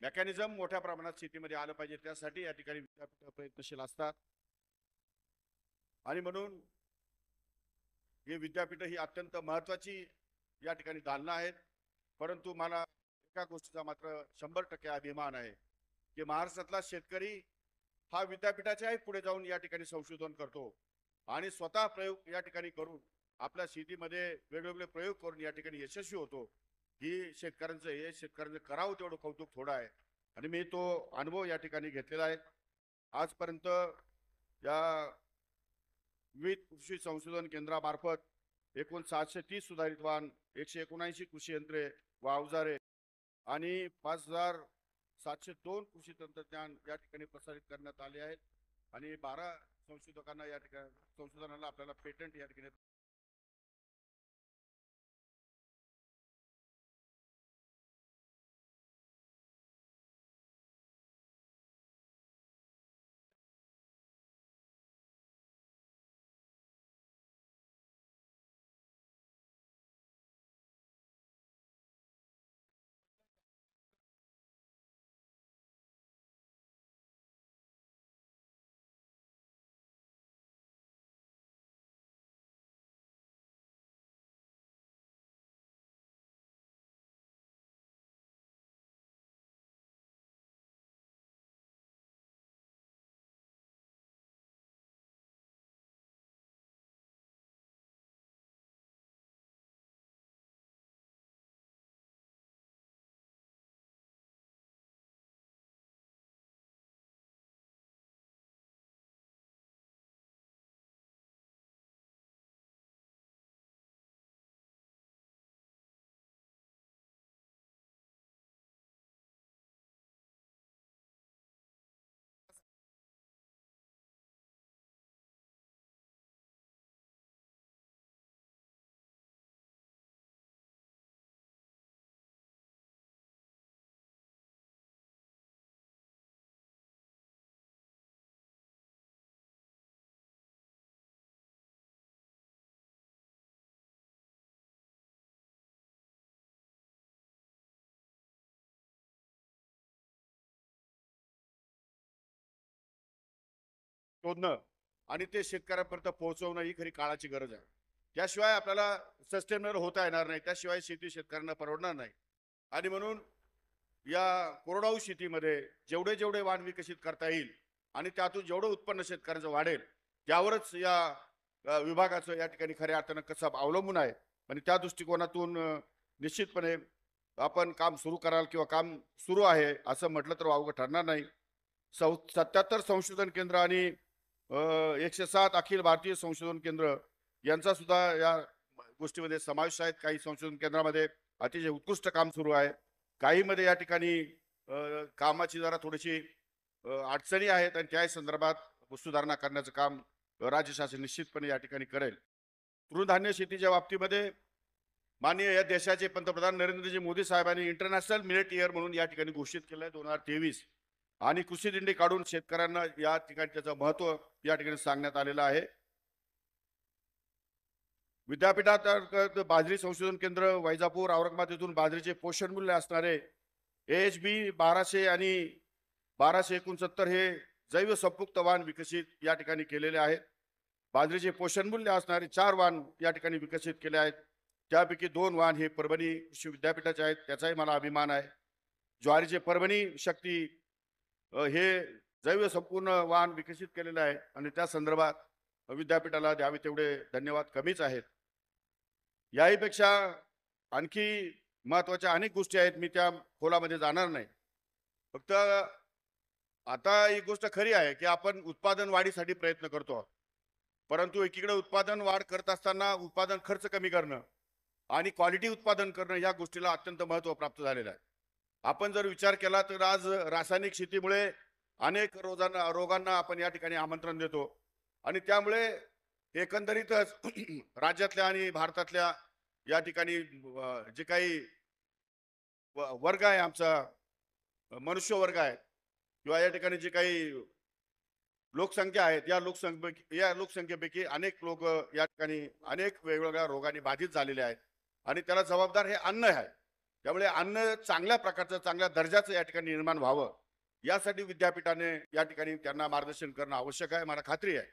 मेकॅनिझम मोठ्या प्रमाणात शेतीमध्ये आलं पाहिजे, त्यासाठी या ठिकाणी विद्यापीठ प्रयत्नशील असतात. आणि म्हणून हे विद्यापीठ ही अत्यंत महत्त्वाची या ठिकाणी दालनं आहेत. परंतु मला एका गोष्टीचा मात्र 100% अभिमान आहे की महाराष्ट्रातला शेतकरी हा विद्यापीठाच्याही पुढे जाऊन या ठिकाणी संशोधन करतो आणि स्वतः प्रयोग या ठिकाणी करून आपल्या शेतीमध्ये वेगवेगळे प्रयोग करून या ठिकाणी यशस्वी होतो. ही शेतकऱ्यांचं हे शेतकऱ्यांचं करावं तेवढं कौतुक थोडं आहे आणि मी तो अनुभव या ठिकाणी घेतलेला आहे. आजपर्यंत या विविध कृषी संशोधन केंद्रामार्फत एकूण 730 सुधारित वाहन, 179 कृषी यंत्रे व अवजारे आणि 5702 कृषी तंत्रज्ञान या ठिकाणी प्रसारित करण्यात आले आहेत आणि 12 संशोधकांना या ठिकाणी संशोधनाला आपल्याला पेटंट या ठिकाणी शोधणं आणि ते शेतकऱ्यापर्यंत पोहोचवणं ही खरी काळाची गरज आहे. त्याशिवाय आपल्याला सस्टेनेबल होता येणार नाही, त्याशिवाय शेती शेतकऱ्यांना परवडणार नाही. आणि म्हणून या कोरडवाहू शेतीमध्ये जेवढे जेवढे वाण विकसित करता येईल आणि त्यातून जेवढं उत्पन्न शेतकऱ्यांचं वाढेल त्यावरच या विभागाचं या ठिकाणी खऱ्या अर्थानं कसं अवलंबून आहे. आणि त्या दृष्टिकोनातून निश्चितपणे आपण काम सुरू कराल किंवा काम सुरू आहे असं म्हटलं तर अवघड ठरणार नाही. 77 संशोधन केंद्र आणि 107 अखिल भारतीय संशोधन केंद्र यांचा सुद्धा या गोष्टीमध्ये समावेश आहे. काही संशोधन केंद्रामध्ये अतिशय उत्कृष्ट काम सुरू आहे, काहीमध्ये या ठिकाणी कामाची जरा थोडीशी अडचणी आहेत आणि त्या संदर्भात सुधारणा करण्याचं काम राज्य शासन निश्चितपणे या ठिकाणी करेल. तृणधान्य शेतीच्या बाबतीमध्ये माननीय या देशाचे पंतप्रधान नरेंद्रजी मोदी साहेबांनी इंटरनॅशनल मिलेट इयर म्हणून या ठिकाणी घोषित केलं आहे 2023 आणि कृषी दिंडी काढून शेतकऱ्यांना या ठिकाणी त्याचं महत्त्व या ठिकाणी सांगण्यात आलेलं आहे. विद्यापीठात बाजरी संशोधन केंद्र वैजापूर औरंगाबाद येथून बाजरीचे पोषण मूल्य असणारे AHB 1200 आणि 1269 हे जैव संपृक्त वाण विकसित या ठिकाणी केलेले आहेत. बाजरीचे पोषण मूल्य असणारे 4 वाण या ठिकाणी विकसित केले आहेत. त्यापैकी 2 वाण हे परभणी कृषी विद्यापीठाचे आहेत, त्याचाही मला अभिमान आहे. ज्वारीचे परभणी शक्ती हे जैव संपूर्ण वाण विकसित केलेलं आहे आणि त्या संदर्भात विद्यापीठाला द्यावे तेवढे धन्यवाद कमीच आहेत. याहीपेक्षा आणखी महत्त्वाच्या अनेक गोष्टी आहेत, मी त्या खोलामध्ये जाणार नाही. फक्त आता एक गोष्ट खरी आहे की आपण उत्पादन वाढीसाठी प्रयत्न करतो, परंतु एकीकडे उत्पादन वाढ करत असताना उत्पादन खर्च कमी करणं आणि क्वालिटी उत्पादन करणं या गोष्टीला अत्यंत महत्त्व प्राप्त झालेलं आहे. आपण जर विचार केला तर आज रासायनिक शेतीमुळे अनेक रोगांना आपण या ठिकाणी आमंत्रण देतो आणि त्यामुळे एकंदरीतच राज्यातल्या आणि भारतातल्या या ठिकाणी जे काही वर्ग आहे, आमचा मनुष्य वर्ग आहे किंवा या ठिकाणी जे काही लोकसंख्या आहेत, या लोकसंख्येपैकी अनेक लोक या ठिकाणी अनेक वेगवेगळ्या रोगांनी बाधित झालेले आहेत आणि त्याला जबाबदार हे अन्न आहे. त्यामुळे अन्न चांगल्या प्रकारचं, चांगल्या दर्जाचं या ठिकाणी निर्माण व्हावं, यासाठी विद्यापीठाने या ठिकाणी त्यांना मार्गदर्शन करणं आवश्यक आहे. मला खात्री आहे,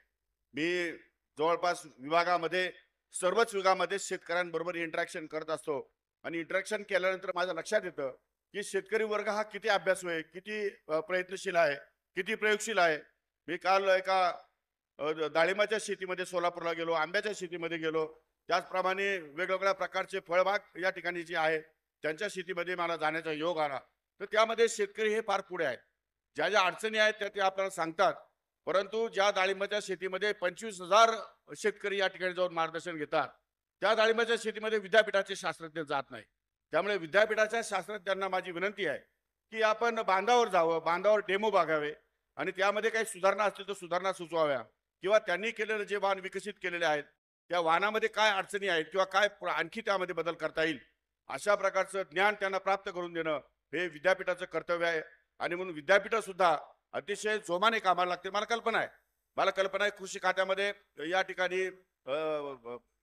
मी जवळपास विभागामध्ये, सर्वच विभागामध्ये शेतकऱ्यांबरोबर इंटरॅक्शन करत असतो आणि इंटरॅक्शन केल्यानंतर माझ्या लक्षात येतं की शेतकरी वर्ग हा किती अभ्यासू आहे, किती प्रयत्नशील आहे, किती प्रयोगशील आहे. मी काल एका डाळिंबाच्या शेतीमध्ये सोलापूरला गेलो, आंब्याच्या शेतीमध्ये गेलो, त्याचप्रमाणे वेगवेगळ्या प्रकारचे फळबाग या ठिकाणी जे आहे त्यांच्या शेतीमध्ये मला जाण्याचा योग आला. तर त्यामध्ये शेतकरी हे फार पुढे आहेत. ज्या ज्या अडचणी आहेत त्या ते आपल्याला सांगतात, परंतु ज्या डाळिंबाच्या शेतीमध्ये 25,000 शेतकरी या ठिकाणी जाऊन मार्गदर्शन घेतात, त्या डाळिंबाच्या शेतीमध्ये विद्यापीठाचे शास्त्रज्ञ जात नाही. त्यामुळे विद्यापीठाच्या शास्त्रज्ञांना माझी विनंती आहे की आपण बांधावर जावं, बांधावर डेमो बघावे आणि त्यामध्ये काही सुधारणा असतील तर सुधारणा सुचवाव्या, किंवा त्यांनी केलेलं जे वाहन विकसित केलेले आहेत त्या वाहनामध्ये काय अडचणी आहेत किंवा काय आणखी त्यामध्ये बदल करता येईल, अशा प्रकारचं ज्ञान त्यांना प्राप्त करून देणं हे विद्यापीठाचं कर्तव्य आहे. आणि म्हणून विद्यापीठ सुद्धा अतिशय जोमाने कामाला लागते. मला कल्पना आहे कृषी खात्यामध्ये या ठिकाणी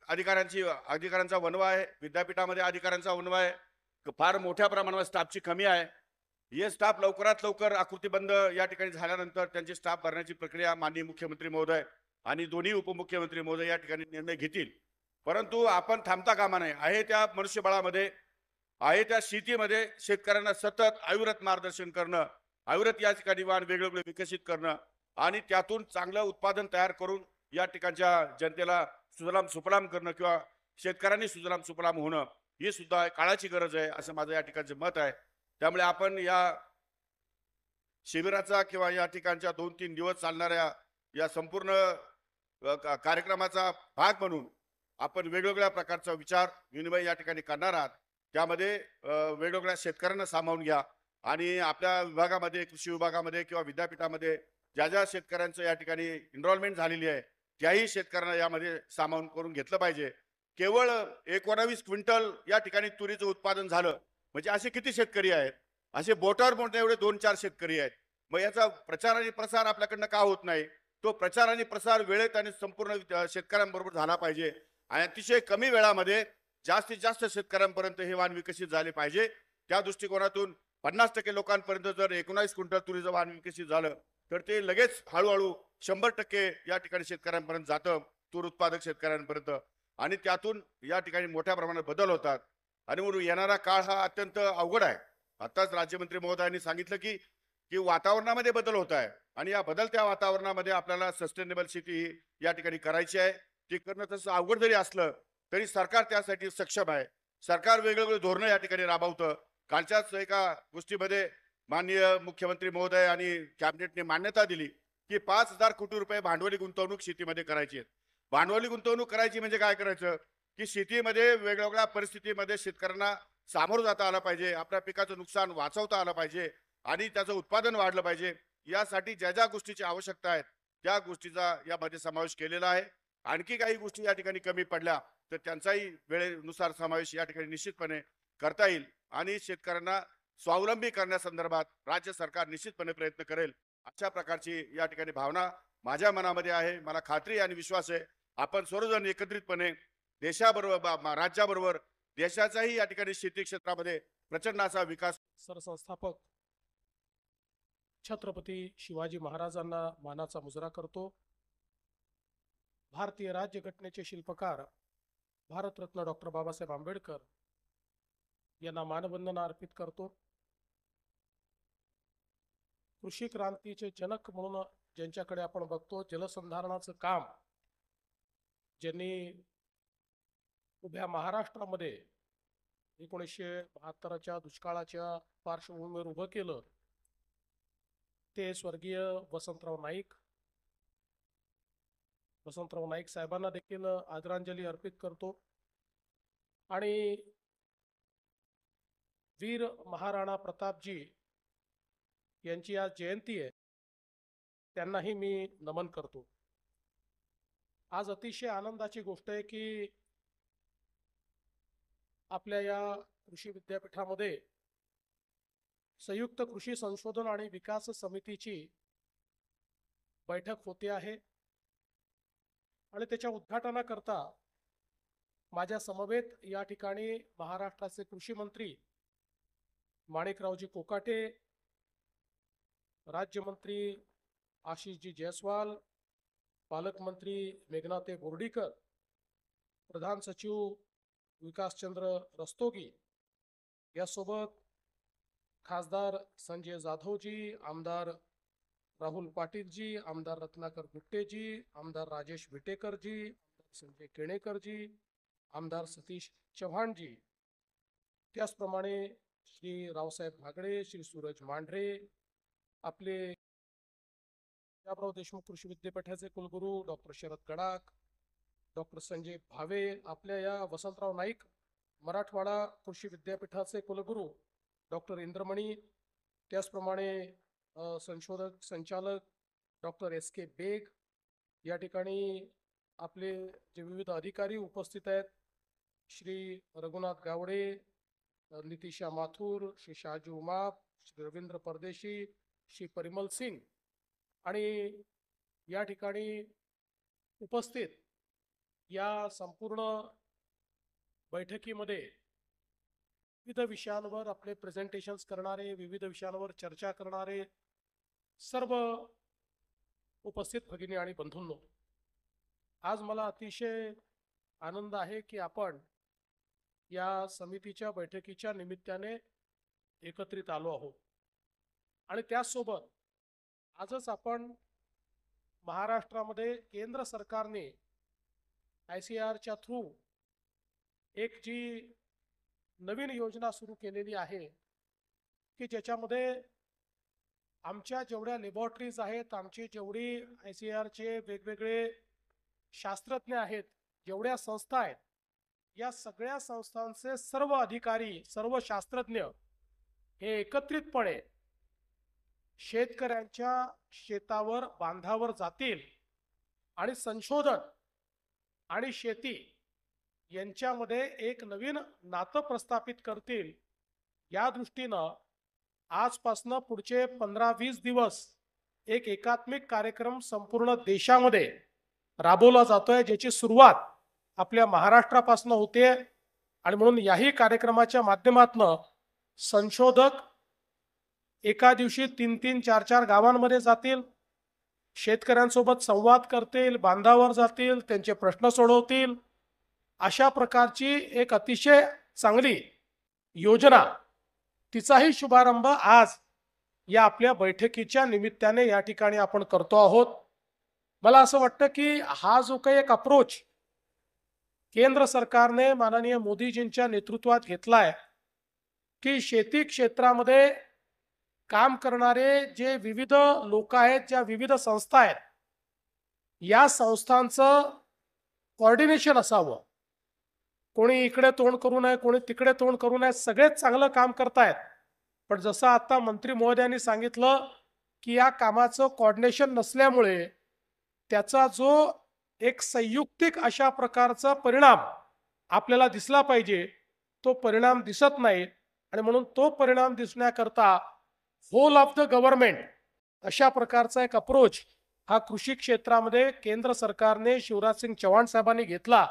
अधिकाऱ्यांचा वणवा आहे, विद्यापीठामध्ये अधिकाऱ्यांचा वणवा आहे, फार मोठ्या प्रमाणावर स्टाफची कमी आहे. हे स्टाफ लवकरात लवकर आकृतीबंध या ठिकाणी झाल्यानंतर त्यांची स्टाफ भरण्याची प्रक्रिया माननीय मुख्यमंत्री महोदय आणि दोन्ही उपमुख्यमंत्री महोदय या ठिकाणी निर्णय घेतील. परंतु आपण थांबता कामा नये. आहे त्या मनुष्यबळामध्ये, आहे त्या शेतीमध्ये शेतकऱ्यांना सतत अविरत मार्गदर्शन करणं, अविरत या ठिकाणी वाहन वेगवेगळे विकसित करणं आणि त्यातून चांगलं उत्पादन तयार करून या ठिकाणच्या जनतेला सुजलाम सुफलाम करणं किंवा शेतकऱ्यांनी सुजलाम सुफलाम होणं ही सुद्धा काळाची गरज आहे, असं माझं या ठिकाणचं मत आहे. त्यामुळे आपण या शिबिराचा किंवा या ठिकाणच्या 2-3 दिवस चालणाऱ्या या संपूर्ण कार्यक्रमाचा भाग म्हणून आपण वेगवेगळ्या प्रकारचा विचार विनिमय या ठिकाणी करणार आहात. त्यामध्ये वेगवेगळ्या शेतकऱ्यांना सामावून घ्या आणि आपल्या विभागामध्ये, कृषी विभागामध्ये किंवा विद्यापीठामध्ये ज्या ज्या शेतकऱ्यांचं या ठिकाणी एनरोलमेंट झालेली आहे त्याही शेतकऱ्यांना यामध्ये सामावून करून घेतलं पाहिजे. केवळ 19 क्विंटल या ठिकाणी तुरीचं उत्पादन झालं म्हणजे असे किती शेतकरी आहेत? असे बोटावर मोठे एवढे 2-4 शेतकरी आहेत. मग याचा प्रचार आणि प्रसार आपल्याकडनं का होत नाही? तो प्रचार आणि प्रसार वेळेत आणि संपूर्ण शेतकऱ्यांबरोबर झाला पाहिजे आणि अतिशय कमी वेळामध्ये जास्तीत जास्त शेतकऱ्यांपर्यंत हे वाहन विकसित झाले पाहिजे. त्या दृष्टिकोनातून 50% लोकांपर्यंत जर 19 क्विंटल तुरीचं वाहन विकसित झालं तर ते लगेच हळूहळू 100% या ठिकाणी शेतकऱ्यांपर्यंत जातं, तूर उत्पादक शेतकऱ्यांपर्यंत, आणि त्यातून या ठिकाणी मोठ्या प्रमाणात बदल होतात. आणि म्हणून येणारा काळ हा अत्यंत अवघड आहे. आताच राज्यमंत्री महोदयांनी सांगितलं की वातावरणामध्ये बदल होत आहे आणि या बदलत्या वातावरणामध्ये आपल्याला सस्टेनेबल शेती या ठिकाणी करायची आहे. ती करणं तसं अवघड जरी असलं तरी सरकार त्यासाठी सक्षम आहे. सरकार वेगवेगळे धोरणं या ठिकाणी राबवतं. कालच्याच एका गोष्टीमध्ये माननीय मुख्यमंत्री महोदय आणि कॅबिनेटने मान्यता दिली की 5,000 कोटी रुपये भांडवली गुंतवणूक शेतीमध्ये करायची आहे. भांडवली गुंतवणूक करायची म्हणजे काय करायचं की शेतीमध्ये वेगवेगळ्या परिस्थितीमध्ये शेतकऱ्यांना सामोरं जाता आलं पाहिजे, आपल्या पिकाचं नुकसान वाचवता आलं पाहिजे आणि त्याचं उत्पादन वाढलं पाहिजे. यासाठी ज्या ज्या गोष्टीची आवश्यकता आहे त्या गोष्टीचा यामध्ये समावेश केलेला आहे. आणखी काही गोष्टी या ठिकाणी कमी पडल्या तर त्यांचाही वेळेनुसार समावेश या ठिकाणी निश्चितपणे करता येईल आणि शेतकऱ्यांना स्वावलंबी करण्यासंदर्भात राज्य सरकार निश्चितपणे प्रयत्न करेल. अशा प्रकारची या ठिकाणी भावना माझ्या मनामध्ये आहे. मला खात्री आणि विश्वास आहे आपण सर्वजण एकत्रितपणे देशाबरोबर, राज्याबरोबर देशाचाही या ठिकाणी शेती क्षेत्रामध्ये प्रचंड असा विकास. सरसंस्थापक छत्रपती शिवाजी महाराजांना मानाचा मुजरा करतो. भारतीय राज्यघटनेचे शिल्पकार भारतरत्न डॉक्टर बाबासाहेब आंबेडकर यांना मानवंदना अर्पित करतो. कृषी क्रांतीचे जनक म्हणून ज्यांच्याकडे आपण बघतो, जलसंधारणाचं काम ज्यांनी उभ्या महाराष्ट्रामध्ये 1972च्या दुष्काळाच्या पार्श्वभूमीवर उभं केलं, ते स्वर्गीय वसंतराव नाईक साहेबांना देखील आदरांजली अर्पित करतो. आणि वीर महाराणा प्रतापजी यांची आज जयंती आहे, त्यांनाही मी नमन करतो. आज अतिशय आनंदाची गोष्ट आहे की आपल्या या कृषी विद्यापीठामध्ये संयुक्त कृषी संशोधन आणि विकास समितीची बैठक होते आहे आणि त्याच्या उद्घाटनाकरता माझ्या समवेत या ठिकाणी महाराष्ट्राचे कृषी मंत्री माणिकरावजी कोकाटे, राज्यमंत्री आशिषजी जयस्वाल, पालकमंत्री मेघनाते बोर्डीकर, प्रधान सचिव विकासचंद्र रस्तोगी, यासोबत खासदार संजय जाधवजी, आमदार राहुल पाटीलजी, आमदार रत्नाकर गुट्टेजी, आमदार राजेश विटेकरजी, आमदार संजय केणेकरजी, आमदार सतीश चव्हाणजी, त्याचप्रमाणे श्री रावसाहेब भागडे, श्री सूरज मांढरे, आपले पंजाबराव देशमुख कृषी विद्यापीठाचे कुलगुरू डॉक्टर शरद गडाख, डॉक्टर संजय भावे, आपल्या या वसंतराव नाईक मराठवाडा कृषी विद्यापीठाचे कुलगुरू डॉक्टर इंद्रमणी, त्याचप्रमाणे संशोधक संचालक डॉक्टर S.K. बेग, या ठिकाणी आपले जे विविध अधिकारी उपस्थित आहेत, श्री रघुनाथ गावडे, नितिशा माथुर, श्री शाहजी उमाप, श्री रवींद्र परदेशी, श्री परिमल सिंग, आणि या ठिकाणी उपस्थित या संपूर्ण बैठकीमध्ये विविध विषयांवर आपले प्रेझेंटेशन्स करणारे, विविध विषयांवर चर्चा करणारे सर्व उपस्थित भगिनी आणि बंधूंनो, आज मला अतिशय आनंद आहे की आपण या समितीच्या बैठकीच्या निमित्ताने एकत्रित आलो आहोत आणि त्याचसोबत आजच आपण महाराष्ट्रामध्ये केंद्र सरकारने ICARच्या थ्रू एक जी नवीन योजना सुरू केलेली आहे की ज्याच्यामध्ये आमच्या जेवढ्या लॅबॉरेटरीज आहेत, आमची जेवढी ICARचे वेगवेगळे शास्त्रज्ञ आहेत, जेवढ्या संस्था आहेत, या सगळ्या संस्थांचे सर्व अधिकारी, सर्व शास्त्रज्ञ हे एकत्रितपणे शेतकऱ्यांच्या शेतावर, बांधावर जातील आणि संशोधन आणि शेती यांच्यामध्ये एक नवीन नातं प्रस्थापित करतील. या दृष्टीनं आजपासून पुढचे 15-20 दिवस एक एकात्मिक कार्यक्रम संपूर्ण देशामध्ये राबवला जातोय, ज्याची सुरुवात आपल्या महाराष्ट्रापासून होते. आणि म्हणून याही कार्यक्रमाच्या माध्यमातून संशोधक एका दिवशी 3-3, 4-4 गावांमध्ये जातील, शेतकऱ्यांसोबत संवाद करतील, बांधावर जातील, त्यांचे प्रश्न सोडवतील. अशा प्रकारची एक अतिशय चांगली योजना, तिचाही शुभारंभ आज या आपल्या बैठकीच्या निमित्ताने या ठिकाणी आपण करतो आहोत. मला असं वाटतं की हा जो काही एक अप्रोच केंद्र सरकारने माननीय मोदीजींच्या नेतृत्वात घेतलाय की शेती क्षेत्रामध्ये काम करणारे जे विविध लोक आहेत, ज्या विविध संस्था आहेत, या संस्थांचं कोऑर्डिनेशन असावं. कोणी इकडे तोंड करू नये, कोणी तिकडे तोंड करू नये, सगळेच चांगलं काम करतायत. पण जसं आता मंत्री महोदयांनी सांगितलं की या कामाचं कोऑर्डिनेशन नसल्यामुळे त्याचा जो एक संयुक्तिक अशा प्रकारचा परिणाम आपल्याला दिसला पाहिजे, तो परिणाम दिसत नाही. आणि म्हणून तो परिणाम दिसण्याकरता होल ऑफ द गव्हर्नमेंट अशा प्रकारचा एक अप्रोच हा कृषी क्षेत्रामध्ये केंद्र सरकारने शिवराजसिंग चव्हाण साहेबांनी घेतला.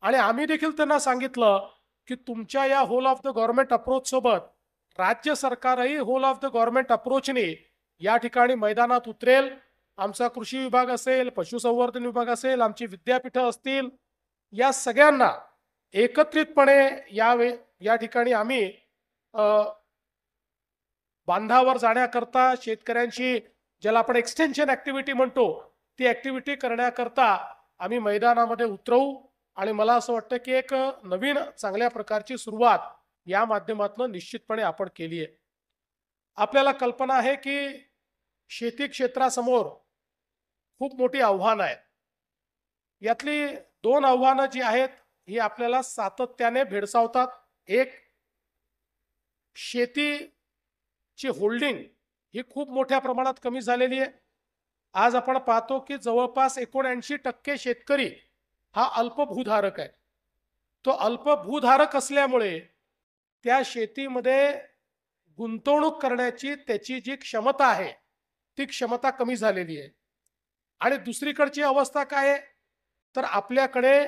आणि आम्ही देखील त्यांना सांगितलं की तुमच्या या whole of the government approach सोबत राज्य सरकारही होल ऑफ द गव्हर्नमेंट अप्रोचने या ठिकाणी मैदानात उतरेल. आमचा कृषी विभाग असेल, पशुसंवर्धन विभाग असेल, आमची विद्यापीठं असतील, या सगळ्यांना एकत्रितपणे या ठिकाणी आम्ही बांधावर जाण्याकरता, शेतकऱ्यांची ज्याला आपण एक्सटेन्शन ऍक्टिव्हिटी म्हणतो, ती ऍक्टिव्हिटी करण्याकरता आम्ही मैदानामध्ये उतरवू. आणि मला असं वाटतं की एक नवीन चांगल्या प्रकारची सुरुवात या माध्यमातून निश्चितपणे आपण केली आहे. आपल्याला कल्पना आहे की शेती क्षेत्रासमोर खूप मोठी आव्हानं आहेत. यातली 2 आव्हानं जी आहेत ही आपल्याला सातत्याने भेडसावतात. एक, शेतीची होल्डिंग ही खूप मोठ्या प्रमाणात कमी झालेली आहे. आज आपण पाहतो की जवळपास 79% शेतकरी हा अल्पभूधारक आहे. तो अल्पभूधारक असल्यामुळे त्या शेतीमध्ये गुंतवणूक करण्याची त्याची जी क्षमता आहे ती क्षमता कमी झालेली आहे. आणि दुसरीकडची अवस्था काय आहे, तर आपल्याकडे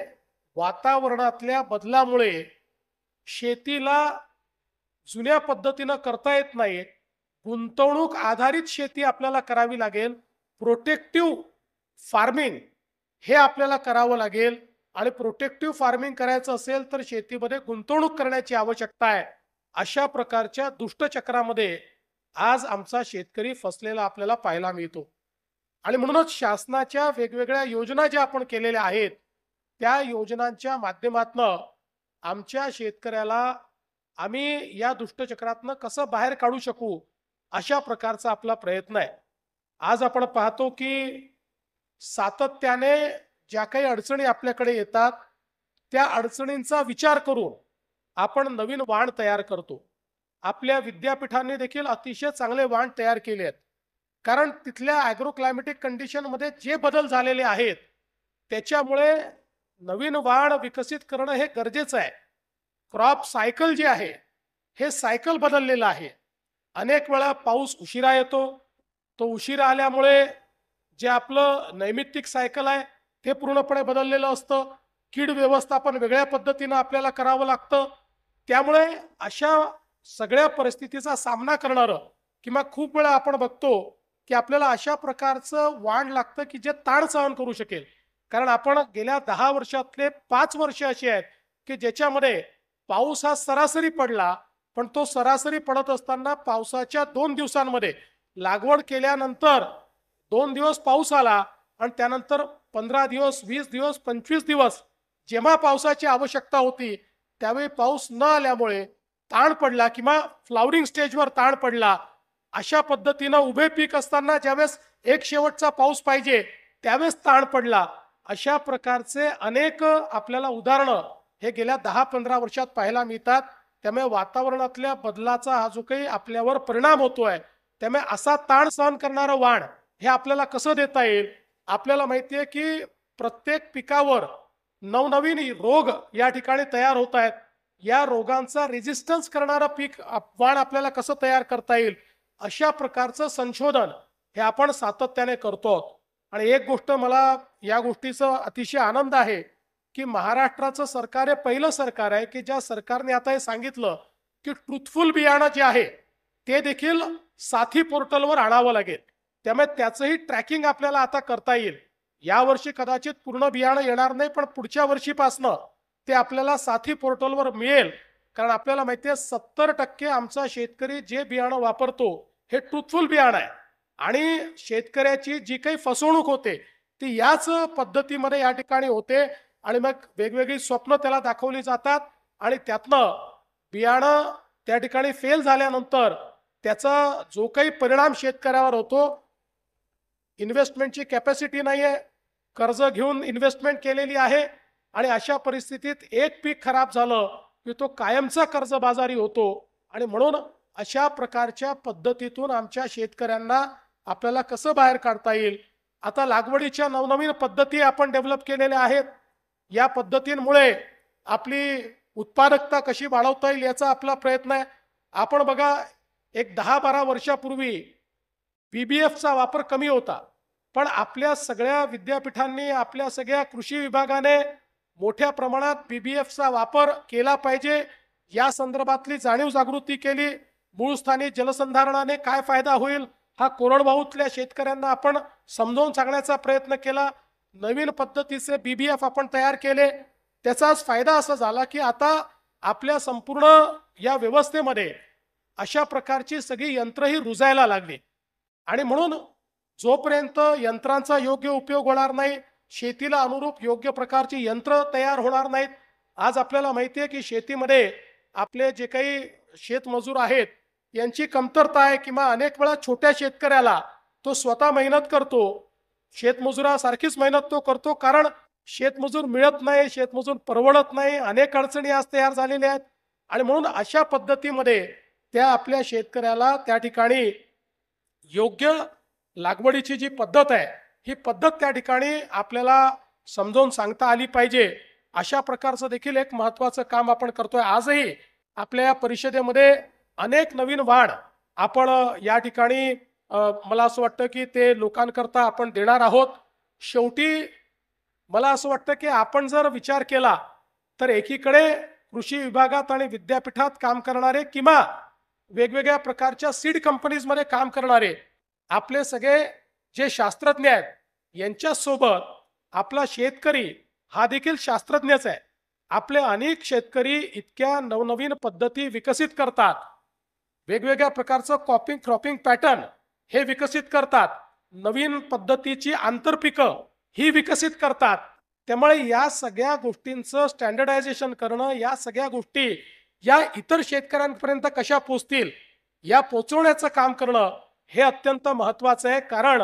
वातावरणातल्या बदलामुळे शेतीला जुन्या पद्धतीनं करता येत नाही. गुंतवणूक आधारित शेती आपल्याला करावी लागेल. प्रोटेक्टिव्ह फार्मिंग हे आपल्याला करावं लागेल आणि प्रोटेक्टिव्ह फार्मिंग करायचं असेल तर शेतीमध्ये गुंतवणूक करण्याची आवश्यकता आहे. अशा प्रकारच्या दुष्टचक्रामध्ये आज आमचा शेतकरी फसलेला आपल्याला पाहायला मिळतो. आणि म्हणूनच शासनाच्या वेगवेगळ्या योजना ज्या आपण केलेल्या आहेत त्या योजनांच्या माध्यमातून आमच्या शेतकऱ्याला आम्ही या दुष्टचक्रातनं कसं बाहेर काढू शकू अशा प्रकारचा आपला प्रयत्न आहे. आज आपण पाहतो की सातत्याने ज्या काही अडचणी आपल्याकडे येतात त्या अडचणींचा विचार करून आपण नवीन वाण तयार करतो. आपल्या विद्यापीठांनी देखील अतिशय चांगले वाण तयार केले आहेत. कारण तिथल्या ॲग्रो क्लायमॅटिक कंडिशनमध्ये जे बदल झालेले आहेत त्याच्यामुळे नवीन वाण विकसित करणं हे गरजेचं आहे. क्रॉप सायकल जे आहे हे सायकल बदललेलं आहे. अनेक वेळा पाऊस उशिरा येतो. तो उशिरा आल्यामुळे जे आपलं नैमित्तिक सायकल आहे ते पूर्णपणे बदललेलं असतं. कीड व्यवस्थापन वेगळ्या पद्धतीनं आपल्याला करावं लागतं. त्यामुळे अशा सगळ्या परिस्थितीचा सामना करणारं किंवा खूप वेळा आपण बघतो की आपल्याला अशा प्रकारचं वाण लागतं की जे ताण सहन करू शकेल. कारण आपण गेल्या 10 वर्षातले 5 वर्ष अशी आहेत की ज्याच्यामध्ये पाऊस हा सरासरी पडला, पण तो सरासरी पडत असताना पावसाच्या 2 दिवसांमध्ये लागवड केल्यानंतर 2 दिवस पाऊस आला आणि त्यानंतर 15 दिवस, 20 दिवस, 25 दिवस जेव्हा पावसाची आवश्यकता होती त्यावेळी पाऊस न आल्यामुळे ताण पडला किंवा फ्लावरिंग स्टेजवर ताण पडला. अशा पद्धतीनं उभे पीक असताना ज्यावेळेस एक शेवटचा पाऊस पाहिजे त्यावेळेस ताण पडला. अशा प्रकारचे अनेक आपल्याला उदाहरणं हे गेल्या 10-15 वर्षात पाहायला मिळतात. त्यामुळे वातावरणातल्या बदलाचा हा जो काही आपल्यावर परिणाम होतोय त्यामुळे असा ताण सहन करणारं वाण हे आपल्याला कसं देता येईल. आपल्याला माहिती आहे की प्रत्येक पिकावर नवनवीन रोग या ठिकाणी तयार होत आहेत. या रोगांचा रेजिस्टन्स करणारं पीक वाण आपल्याला कसं तयार करता येईल अशा प्रकारचं संशोधन हे आपण सातत्याने करतो. आणि एक गोष्ट मला या गोष्टीचा अतिशय आनंद आहे की महाराष्ट्राचं सरकार हे पहिलं सरकार आहे की ज्या सरकारने आता हे सांगितलं की ट्रुथफुल बियाणं जे आहे ते देखील साथी पोर्टलवर आणावं लागेल. त्यामुळे त्याचंही ट्रॅकिंग आपल्याला आता करता येईल. यावर्षी कदाचित पूर्ण बियाणं येणार नाही, पण पुढच्या वर्षीपासनं ते आपल्याला साथी पोर्टलवर मिळेल. कारण आपल्याला माहिती आहे 70% आमचा शेतकरी जे बियाणं वापरतो हे ट्रुथफुल बियाणं आहे. आणि शेतकऱ्याची जी काही फसवणूक होते ती याच पद्धतीमध्ये या ठिकाणी होते. आणि मग वेगवेगळी स्वप्न त्याला दाखवली जातात आणि त्यातनं बियाणं त्या ठिकाणी फेल झाल्यानंतर त्याचा जो काही परिणाम शेतकऱ्यावर होतो, इन्व्हेस्टमेंटची कॅपॅसिटी नाही आहे, कर्ज घेऊन इन्व्हेस्टमेंट केलेली आहे आणि अशा परिस्थितीत एक पीक खराब झालं की तो कायमचा कर्जबाजारी होतो. आणि म्हणून अशा प्रकारच्या पद्धतीतून आमच्या शेतकऱ्यांना आपल्याला कसं बाहेर काढता येईल. आता लागवडीच्या नवनवीन पद्धती आपण डेव्हलप केलेल्या आहेत. या पद्धतींमुळे आपली उत्पादकता कशी वाढवता येईल याचा आपला प्रयत्न आहे. आपण बघा एक 10-12 वर्षापूर्वी BBFचा वापर कमी होता, पण आपल्या सगळ्या विद्यापीठांनी आपल्या सगळ्या कृषी विभागाने मोठ्या प्रमाणात BBFचा वापर केला पाहिजे या संदर्भातली जाणीव जागृती केली. मूळस्थानी जलसंधारणाने काय फायदा होईल हा कोरडवाहूतल्या शेतकऱ्यांना आपण समजावून सांगण्याचा प्रयत्न केला. नवीन पद्धतीचे BBF आपण तयार केले. त्याचाच फायदा असा झाला की आता आपल्या संपूर्ण या व्यवस्थेमध्ये अशा प्रकारची सगळी यंत्रही रुजायला लागली. आणि म्हणून जोपर्यंत यंत्रांचा योग्य उपयोग होणार नाही, शेतीला अनुरूप योग्य प्रकारची यंत्र तयार होणार नाहीत. आज आपल्याला माहिती आहे की शेतीमध्ये आपले जे काही शेतमजूर आहेत यांची कमतरता आहे किंवा अनेक वेळा छोट्या शेतकऱ्याला तो स्वतः मेहनत करतो, शेतमजुरासारखीच मेहनत तो करतो, कारण शेतमजूर मिळत नाही, शेतमजूर परवडत नाही, अनेक अडचणी आज तयार झालेल्या आहेत. आणि म्हणून अशा पद्धतीमध्ये त्या आपल्या शेतकऱ्याला त्या ठिकाणी योग्य लागवडीची जी पद्धत आहे ही पद्धत त्या ठिकाणी आपल्याला समजावून सांगता आली पाहिजे. अशा प्रकारचं देखील एक महत्त्वाचं काम आपण करतोय. आजही आपल्या परिषदेमध्ये अनेक नवीन वाण आपण या ठिकाणी मला असं वाटतं की ते लोकांकरता आपण देणार आहोत. शेवटी मला असं वाटतं की आपण जर विचार केला तर एकीकडे कृषी विभागात आणि विद्यापीठात काम करणारे किंवा वेगवेगळ्या प्रकारच्या सीड कंपनीजमध्ये काम करणारे आपले सगळे जे शास्त्रज्ञ आहेत यांच्यासोबत आपला शेतकरी हा देखील शास्त्रज्ञच आहे. आपले अनेक शेतकरी इतक्या नवनवीन पद्धती विकसित करतात, वेगवेगळ्या प्रकारचं क्रॉपिंग पॅटर्न हे विकसित करतात, नवीन पद्धतीची आंतरपिकं ही विकसित करतात. त्यामुळे या सगळ्या गोष्टींचं स्टँडर्डायझेशन करणं, या सगळ्या गोष्टी या इतर शेतकऱ्यांपर्यंत कशा पोहोचतील या पोहोचवण्याचं काम करणं हे अत्यंत महत्त्वाचं आहे. कारण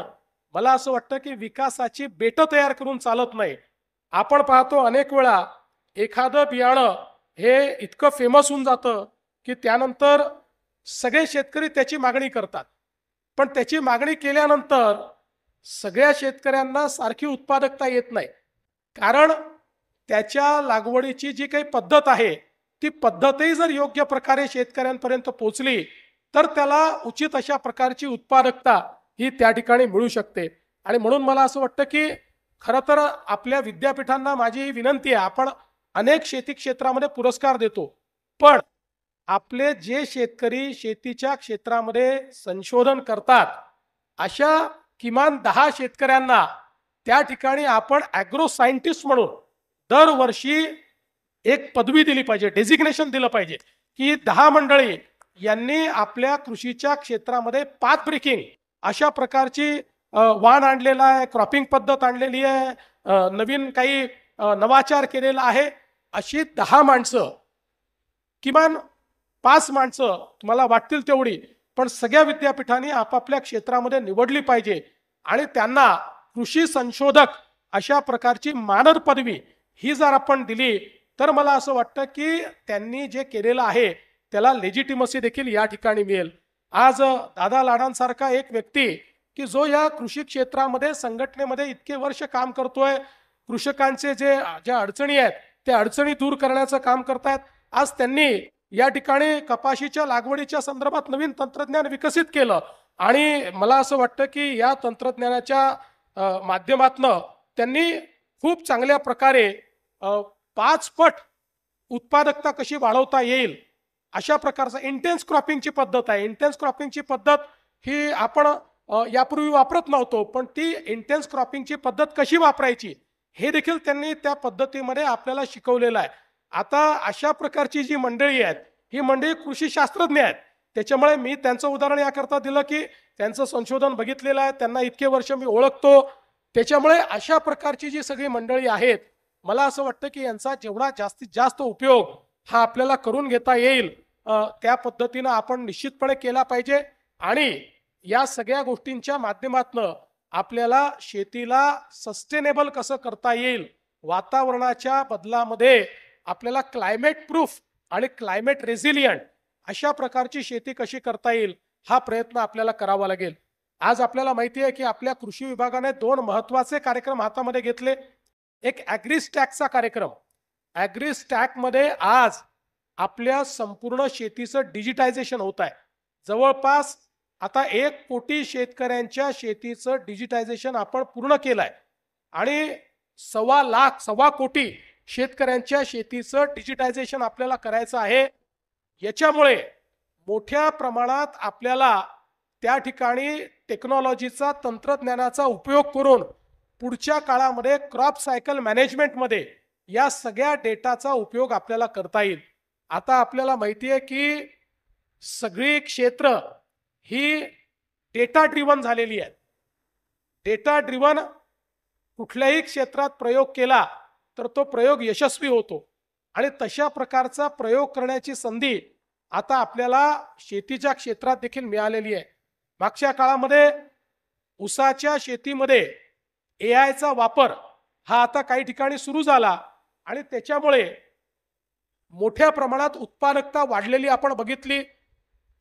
मला असं वाटतं की विकासाची बेटं तयार करून चालत नाही. आपण पाहतो अनेक वेळा एखादं बियाणं हे इतकं फेमस होऊन जातं की त्यानंतर सगळे शेतकरी त्याची मागणी करतात, पण त्याची मागणी केल्यानंतर सगळ्या शेतकऱ्यांना सारखी उत्पादकता येत नाही. कारण त्याच्या लागवडीची जी काही पद्धत आहे ती पद्धतही जर योग्य प्रकारे शेतकऱ्यांपर्यंत पोहोचली तर त्याला उचित अशा प्रकारची उत्पादकता ही त्या ठिकाणी मिळू शकते. आणि म्हणून मला असं वाटतं की खरं तर आपल्या विद्यापीठांना माझी विनंती आहे, आपण अनेक शेती क्षेत्रामध्ये पुरस्कार देतो, पण आपले जे शेतकरी शेतीच्या क्षेत्रामध्ये संशोधन करतात अशा किमान 10 शेतकऱ्यांना त्या ठिकाणी आपण ॲग्रो सायंटिस्ट म्हणून दरवर्षी एक पदवी दिली पाहिजे, डेझिग्नेशन दिलं पाहिजे की 10 मंडळी यांनी आपल्या कृषीच्या क्षेत्रामध्ये पाथ ब्रेकिंग अशा प्रकारची वाण आणलेला आहे, क्रॉपिंग पद्धत आणलेली आहे, नवीन काही नवाचार केलेला आहे. अशी 10 माणसं, किमान 5 माणसं तुम्हाला वाटतील तेवढी, पण सगळ्या विद्यापीठांनी आपापल्या क्षेत्रामध्ये निवडली पाहिजे आणि त्यांना कृषी संशोधक अशा प्रकारची मानद पदवी ही जर आपण दिली तर मला असं वाटतं की त्यांनी जे केलेलं आहे त्याला लेजिटिमसी देखील या ठिकाणी मिळेल. आज दादा लाडांसारखा एक व्यक्ती की जो या कृषी क्षेत्रामध्ये संघटनेमध्ये इतके वर्ष काम करतोय, कृषकांचे ज्या अडचणी आहेत त्या अडचणी दूर करण्याचं काम करतायत. आज त्यांनी या ठिकाणी कपाशीच्या लागवडीच्या संदर्भात नवीन तंत्रज्ञान विकसित केलं आणि मला असं वाटतं की या तंत्रज्ञानाच्या माध्यमातून त्यांनी खूप चांगल्या प्रकारे 5 पट उत्पादकता कशी वाढवता येईल अशा प्रकारचा इंटेन्स क्रॉपिंगची पद्धत आहे. इंटेन्स क्रॉपिंगची पद्धत ही आपण यापूर्वी वापरत नव्हतो, पण ती इंटेन्स क्रॉपिंगची पद्धत कशी वापरायची हे देखील त्यांनी त्या पद्धतीमध्ये आपल्याला शिकवलेलं आहे. आता अशा प्रकारची जी मंडळी आहेत ही मंडळी कृषी शास्त्रज्ञ आहेत. त्याच्यामुळे मी त्यांचं उदाहरण याकरता दिलं की त्यांचं संशोधन बघितलेलं आहे, त्यांना इतके वर्ष मी ओळखतो. त्याच्यामुळे अशा प्रकारची जी सगळी मंडळी आहेत मला असं वाटतं की यांचा जेवढा जास्तीत जास्त उपयोग हा आपल्याला करून घेता येईल त्या पद्धतीनं आपण निश्चितपणे केला पाहिजे. आणि या सगळ्या गोष्टींच्या माध्यमातून आपल्याला शेतीला सस्टेनेबल कसं करता येईल, वातावरणाच्या बदलामध्ये आपल्याला क्लायमेट प्रूफ आणि क्लायमेट रेझिलियंट अशा प्रकारची शेती कशी करता येईल हा प्रयत्न आपल्याला करावा लागेल. आज आपल्याला माहिती आहे की आपल्या कृषी विभागाने 2 महत्त्वाचे कार्यक्रम हातामध्ये घेतले. एक ॲग्रीस्टॅकचा कार्यक्रम. ॲग्रीस्टॅकमध्ये आज आपल्या संपूर्ण शेतीचं डिजिटायझेशन होत आहे. जवळपास आता 1 कोटी शेतकऱ्यांच्या शेतीचं डिजिटायझेशन आपण पूर्ण केलं आहे आणि 1.25 कोटी शेतकऱ्यांच्या शेतीचं डिजिटायझेशन आपल्याला करायचं आहे. याच्यामुळे मोठ्या प्रमाणात आपल्याला त्या ठिकाणी टेक्नॉलॉजीचा, तंत्रज्ञानाचा उपयोग करून पुढच्या काळामध्ये क्रॉप सायकल मॅनेजमेंटमध्ये या सगळ्या डेटाचा उपयोग आपल्याला करता येईल. आता आपल्याला माहिती आहे की सगळी क्षेत्र ही डेटा ड्रिव्हन झालेली आहेत. डेटा ड्रिव्हन कुठल्याही क्षेत्रात प्रयोग केला तर तो प्रयोग यशस्वी होतो आणि तशा प्रकारचा प्रयोग करण्याची संधी आता आपल्याला शेतीच्या क्षेत्रात देखील मिळालेली आहे. मागच्या काळामध्ये ऊसाच्या शेतीमध्ये एआयचा वापर हा आता काही ठिकाणी सुरू झाला आणि त्याच्यामुळे मोठ्या प्रमाणात उत्पादकता वाढलेली आपण बघितली.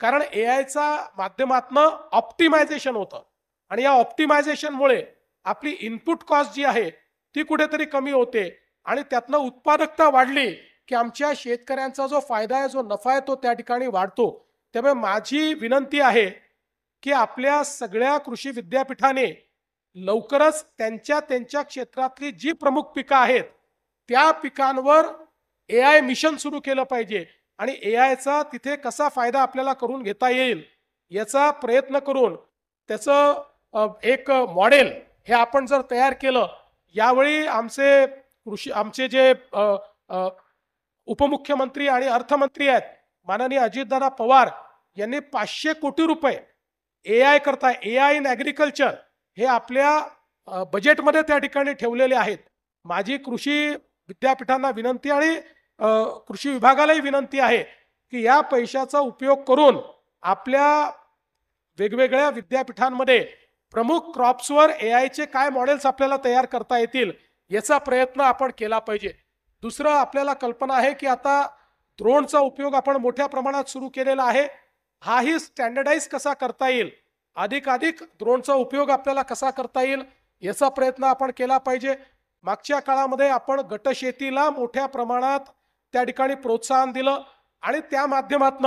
कारण एआयचा माध्यमातून ऑप्टिमायझेशन होतं आणि या ऑप्टिमायझेशनमुळे आपली इनपुट कॉस्ट जी आहे ती कुठेतरी कमी होते आणि त्यातनं उत्पादकता वाढली की आमच्या शेतकऱ्यांचा जो फायदा आहे, जो नफा आहे तो त्या ठिकाणी वाढतो. त्यामुळे माझी विनंती आहे की आपल्या सगळ्या कृषी विद्यापीठाने लवकरच त्यांच्या क्षेत्रातली जी प्रमुख पिकं आहेत त्या पिकांवर AI मिशन सुरू केलं पाहिजे आणि AIचा तिथे कसा फायदा आपल्याला करून घेता येईल याचा प्रयत्न करून त्याचं एक मॉडेल हे आपण जर तयार केलं. यावेळी आमचे जे उपमुख्यमंत्री आणि अर्थमंत्री आहेत माननीय अजितदादा पवार यांनी 500 कोटी रुपये AI करता AI इन ॲग्रिकल्चर हे आपल्या बजेटमध्ये त्या ठिकाणी ठेवलेले आहेत. माझी कृषी विद्यापीठांना विनंती आणि कृषी विभागालाही विनंती आहे की या पैशाचा उपयोग करून आपल्या वेगवेगळ्या विद्यापीठांमध्ये प्रमुख क्रॉप्सवर AIचे काय मॉडेल्स आपल्याला तयार करता येतील याचा प्रयत्न आपण केला पाहिजे. दुसरं आपल्याला कल्पना आहे की आता ड्रोनचा उपयोग आपण मोठ्या प्रमाणात सुरू केलेला आहे. हाही स्टँडर्डाइज कसा करता येईल, अधिकाधिक ड्रोनचा उपयोग आपल्याला कसा करता येईल याचा प्रयत्न आपण केला पाहिजे. मागच्या काळामध्ये आपण गटशेतीला मोठ्या प्रमाणात त्या ठिकाणी प्रोत्साहन दिलं आणि त्या माध्यमातून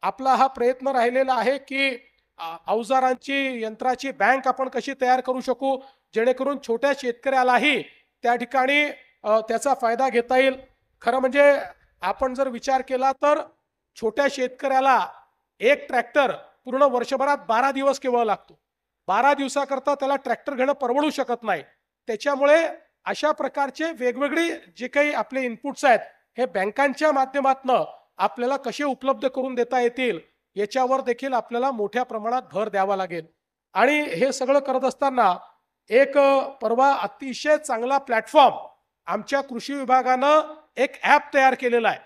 आपला हा प्रयत्न राहिलेला आहे की अवजारांची यंत्राची बँक आपण कशी तयार करू शकू जेणेकरून छोट्या शेतकऱ्यालाही त्या ठिकाणी त्याचा फायदा घेता येईल. खरं म्हणजे आपण जर विचार केला तर छोट्या शेतकऱ्याला एक ट्रॅक्टर पूर्ण वर्षभरात 12 दिवस केवळ लागतो. 12 दिवसाकरता त्याला ट्रॅक्टर घेणं परवडू शकत नाही. त्याच्यामुळे अशा प्रकारचे वेगवेगळे जे काही आपले इनपुट्स आहेत हे बँकांच्या माध्यमातून आपल्याला कसे उपलब्ध करून देता येतील याच्यावर देखील आपल्याला मोठ्या प्रमाणात भर द्यावा लागेल. आणि हे सगळं करत असताना एक परवा अतिशय चांगला प्लॅटफॉर्म आमच्या कृषी विभागानं एक ॲप तयार केलेला आहे.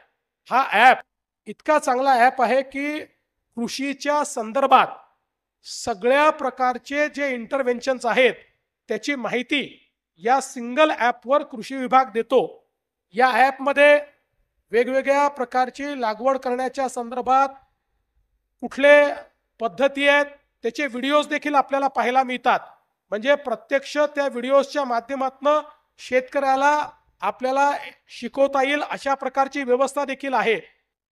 हा ॲप इतका चांगला ॲप आहे की कृषीच्या संदर्भात सगळ्या प्रकारचे जे इंटरव्हेन्शन्स आहेत त्याची माहिती या सिंगल ॲपवर कृषी विभाग देतो. या ॲपमध्ये वेगवेगळ्या प्रकारची लागवड करण्याच्या संदर्भात कुठले पद्धती आहेत त्याचे व्हिडिओज देखील आपल्याला पाहायला मिळतात. म्हणजे प्रत्यक्ष त्या व्हिडिओजच्या माध्यमातून शेतकऱ्याला आपल्याला शिकवता येईल अशा प्रकारची व्यवस्था देखील आहे.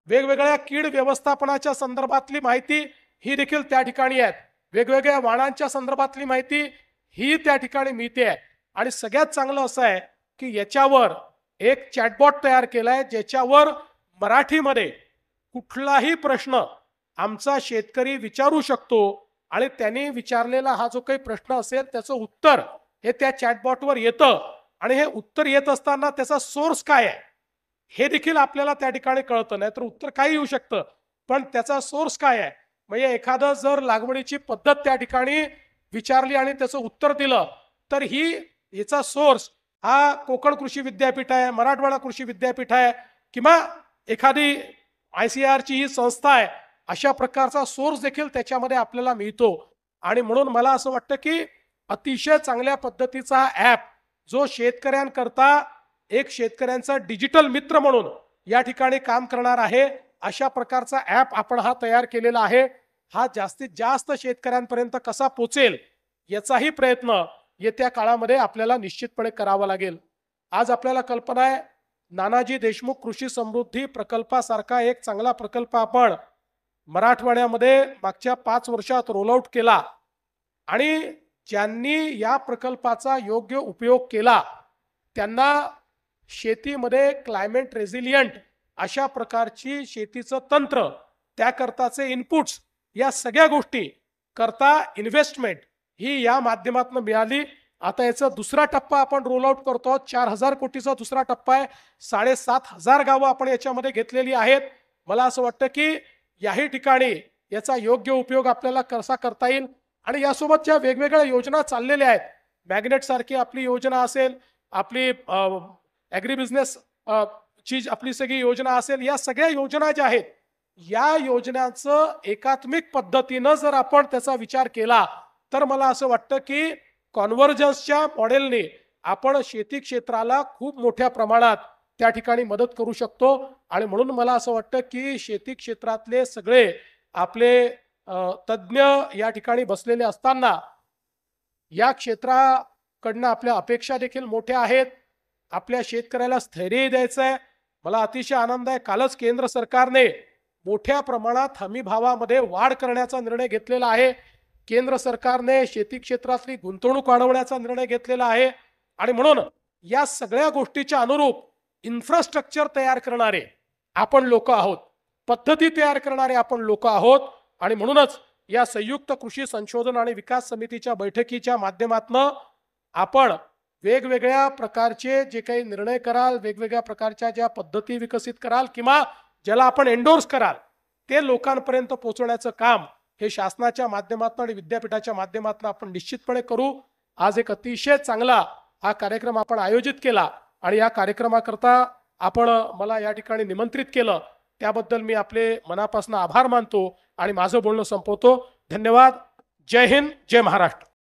वेगवेगळ्या कीड व्यवस्थापनाच्या संदर्भातली माहिती ही देखील त्या ठिकाणी आहे. वेगवेगळ्या वाणांच्या संदर्भातली माहिती ही त्या ठिकाणी मिळते आहे. आणि सगळ्यात चांगलं असं आहे की याच्यावर एक चॅटबॉट तयार केला आहे ज्याच्यावर मराठीमध्ये कुठलाही प्रश्न आमचा शेतकरी विचारू शकतो आणि त्यांनी विचारलेला हा जो काही प्रश्न असेल त्याचं उत्तर हे त्या चॅटबॉटवर येतं. आणि हे उत्तर येत असताना त्याचा सोर्स काय आहे हे देखील आपल्याला त्या ठिकाणी कळतं. नाही तर उत्तर काही येऊ शकतं पण त्याचा सोर्स काय आहे. म्हणजे एखादं जर लागवडीची पद्धत त्या ठिकाणी विचारली आणि त्याचं उत्तर दिलं तर ही याचा सोर्स हा कोकण कृषी विद्यापीठ आहे, मराठवाडा कृषी विद्यापीठ आहे किंवा एखादी ICAR ची ही संस्था आहे. अशा प्रकारचा सोर्स देखील त्याच्यामध्ये आपल्याला मिळतो. आणि म्हणून मला असं वाटतं की अतिशय चांगल्या पद्धतीचा हा ॲप जो शेतकऱ्यांकरता एक शेतकऱ्यांचा डिजिटल मित्र म्हणून या ठिकाणी काम करणार आहे अशा प्रकारचा ॲप आपण हा तयार केलेला आहे. हा जास्तीत जास्त शेतकऱ्यांपर्यंत कसा पोचेल याचाही प्रयत्न येत्या काळामध्ये आपल्याला निश्चितपणे करावा लागेल. आज आपल्याला कल्पना आहे नानाजी देशमुख कृषी समृद्धी प्रकल्पासारखा एक चांगला प्रकल्प आपण मराठवाड्यामध्ये मागच्या 5 वर्षात रोल आउट केला आणि ज्यांनी या प्रकल्पाचा योग्य उपयोग केला त्यांना शेतीमध्ये क्लायमेट रेझिलियंट अशा प्रकारची शेतीचं तंत्र त्याकरताचे इनपुट्स या सगळ्या गोष्टी करता इन्व्हेस्टमेंट ही या माध्यमातून मिळाली. आता याचा दुसरा टप्पा आपण रोल आउट करतो. 4000 कोटीचा दुसरा टप्पा आहे. 7500 गावं आपण याच्यामध्ये घेतलेली आहेत. मला असं वाटतं की याही ठिकाणी याचा योग्य उपयोग आपल्याला कसा करता येईल. आणि यासोबत ज्या वेगवेगळ्या योजना चाललेल्या आहेत मॅग्नेट सारखी आपली योजना असेल, आपली ॲग्री बिझनेस ची आपली सगळी योजना असेल, या सगळ्या योजना ज्या आहेत या योजनांचं एकात्मिक पद्धतीनं जर आपण त्याचा विचार केला तर मला असं वाटतं की कॉन्व्हर्जन्सच्या मॉडेलने आपण शेती क्षेत्राला खूप मोठ्या प्रमाणात त्या ठिकाणी मदत करू शकतो. आणि म्हणून मला असं वाटतं की शेती क्षेत्रातले सगळे आपले तज्ज्ञ या ठिकाणी बसलेले असताना या क्षेत्राकडनं आपल्या अपेक्षा देखील मोठ्या आहेत. आपल्या शेतकऱ्याला स्थैर्य द्यायचं आहे. मला अतिशय आनंद आहे कालच केंद्र सरकारने मोठ्या प्रमाणात हमी भावामध्ये वाढ करण्याचा निर्णय घेतलेला आहे. केंद्र सरकारने शेती क्षेत्रातली गुंतवणूक वाढवण्याचा निर्णय घेतलेला आहे आणि म्हणून या सगळ्या गोष्टीच्या अनुरूप इन्फ्रास्ट्रक्चर तयार करणारे आपण लोक आहोत, पद्धती तयार करणारे आपण लोक आहोत आणि म्हणूनच या संयुक्त कृषी संशोधन आणि विकास समितीच्या बैठकीच्या माध्यमातून आपण वेगवेगळ्या प्रकारचे जे काही निर्णय कराल, वेगवेगळ्या प्रकारच्या ज्या पद्धती विकसित कराल किंवा ज्याला आपण एंडोर्स कराल ते लोकांपर्यंत पोहोचवण्याचं काम हे शासनाच्या माध्यमातून आणि विद्यापीठाच्या माध्यमातून आपण निश्चितपणे करू। आज एक अतिशय चांगला हा कार्यक्रम आपण आयोजित केला आणि या कार्यक्रमाकरता आपण मला या ठिकाणी निमंत्रित केलं, त्याबद्दल मी आपले मनापासून आभार मानतो आणि माझं बोलणं संपवतो। धन्यवाद। जय हिंद, जय महाराष्ट्र।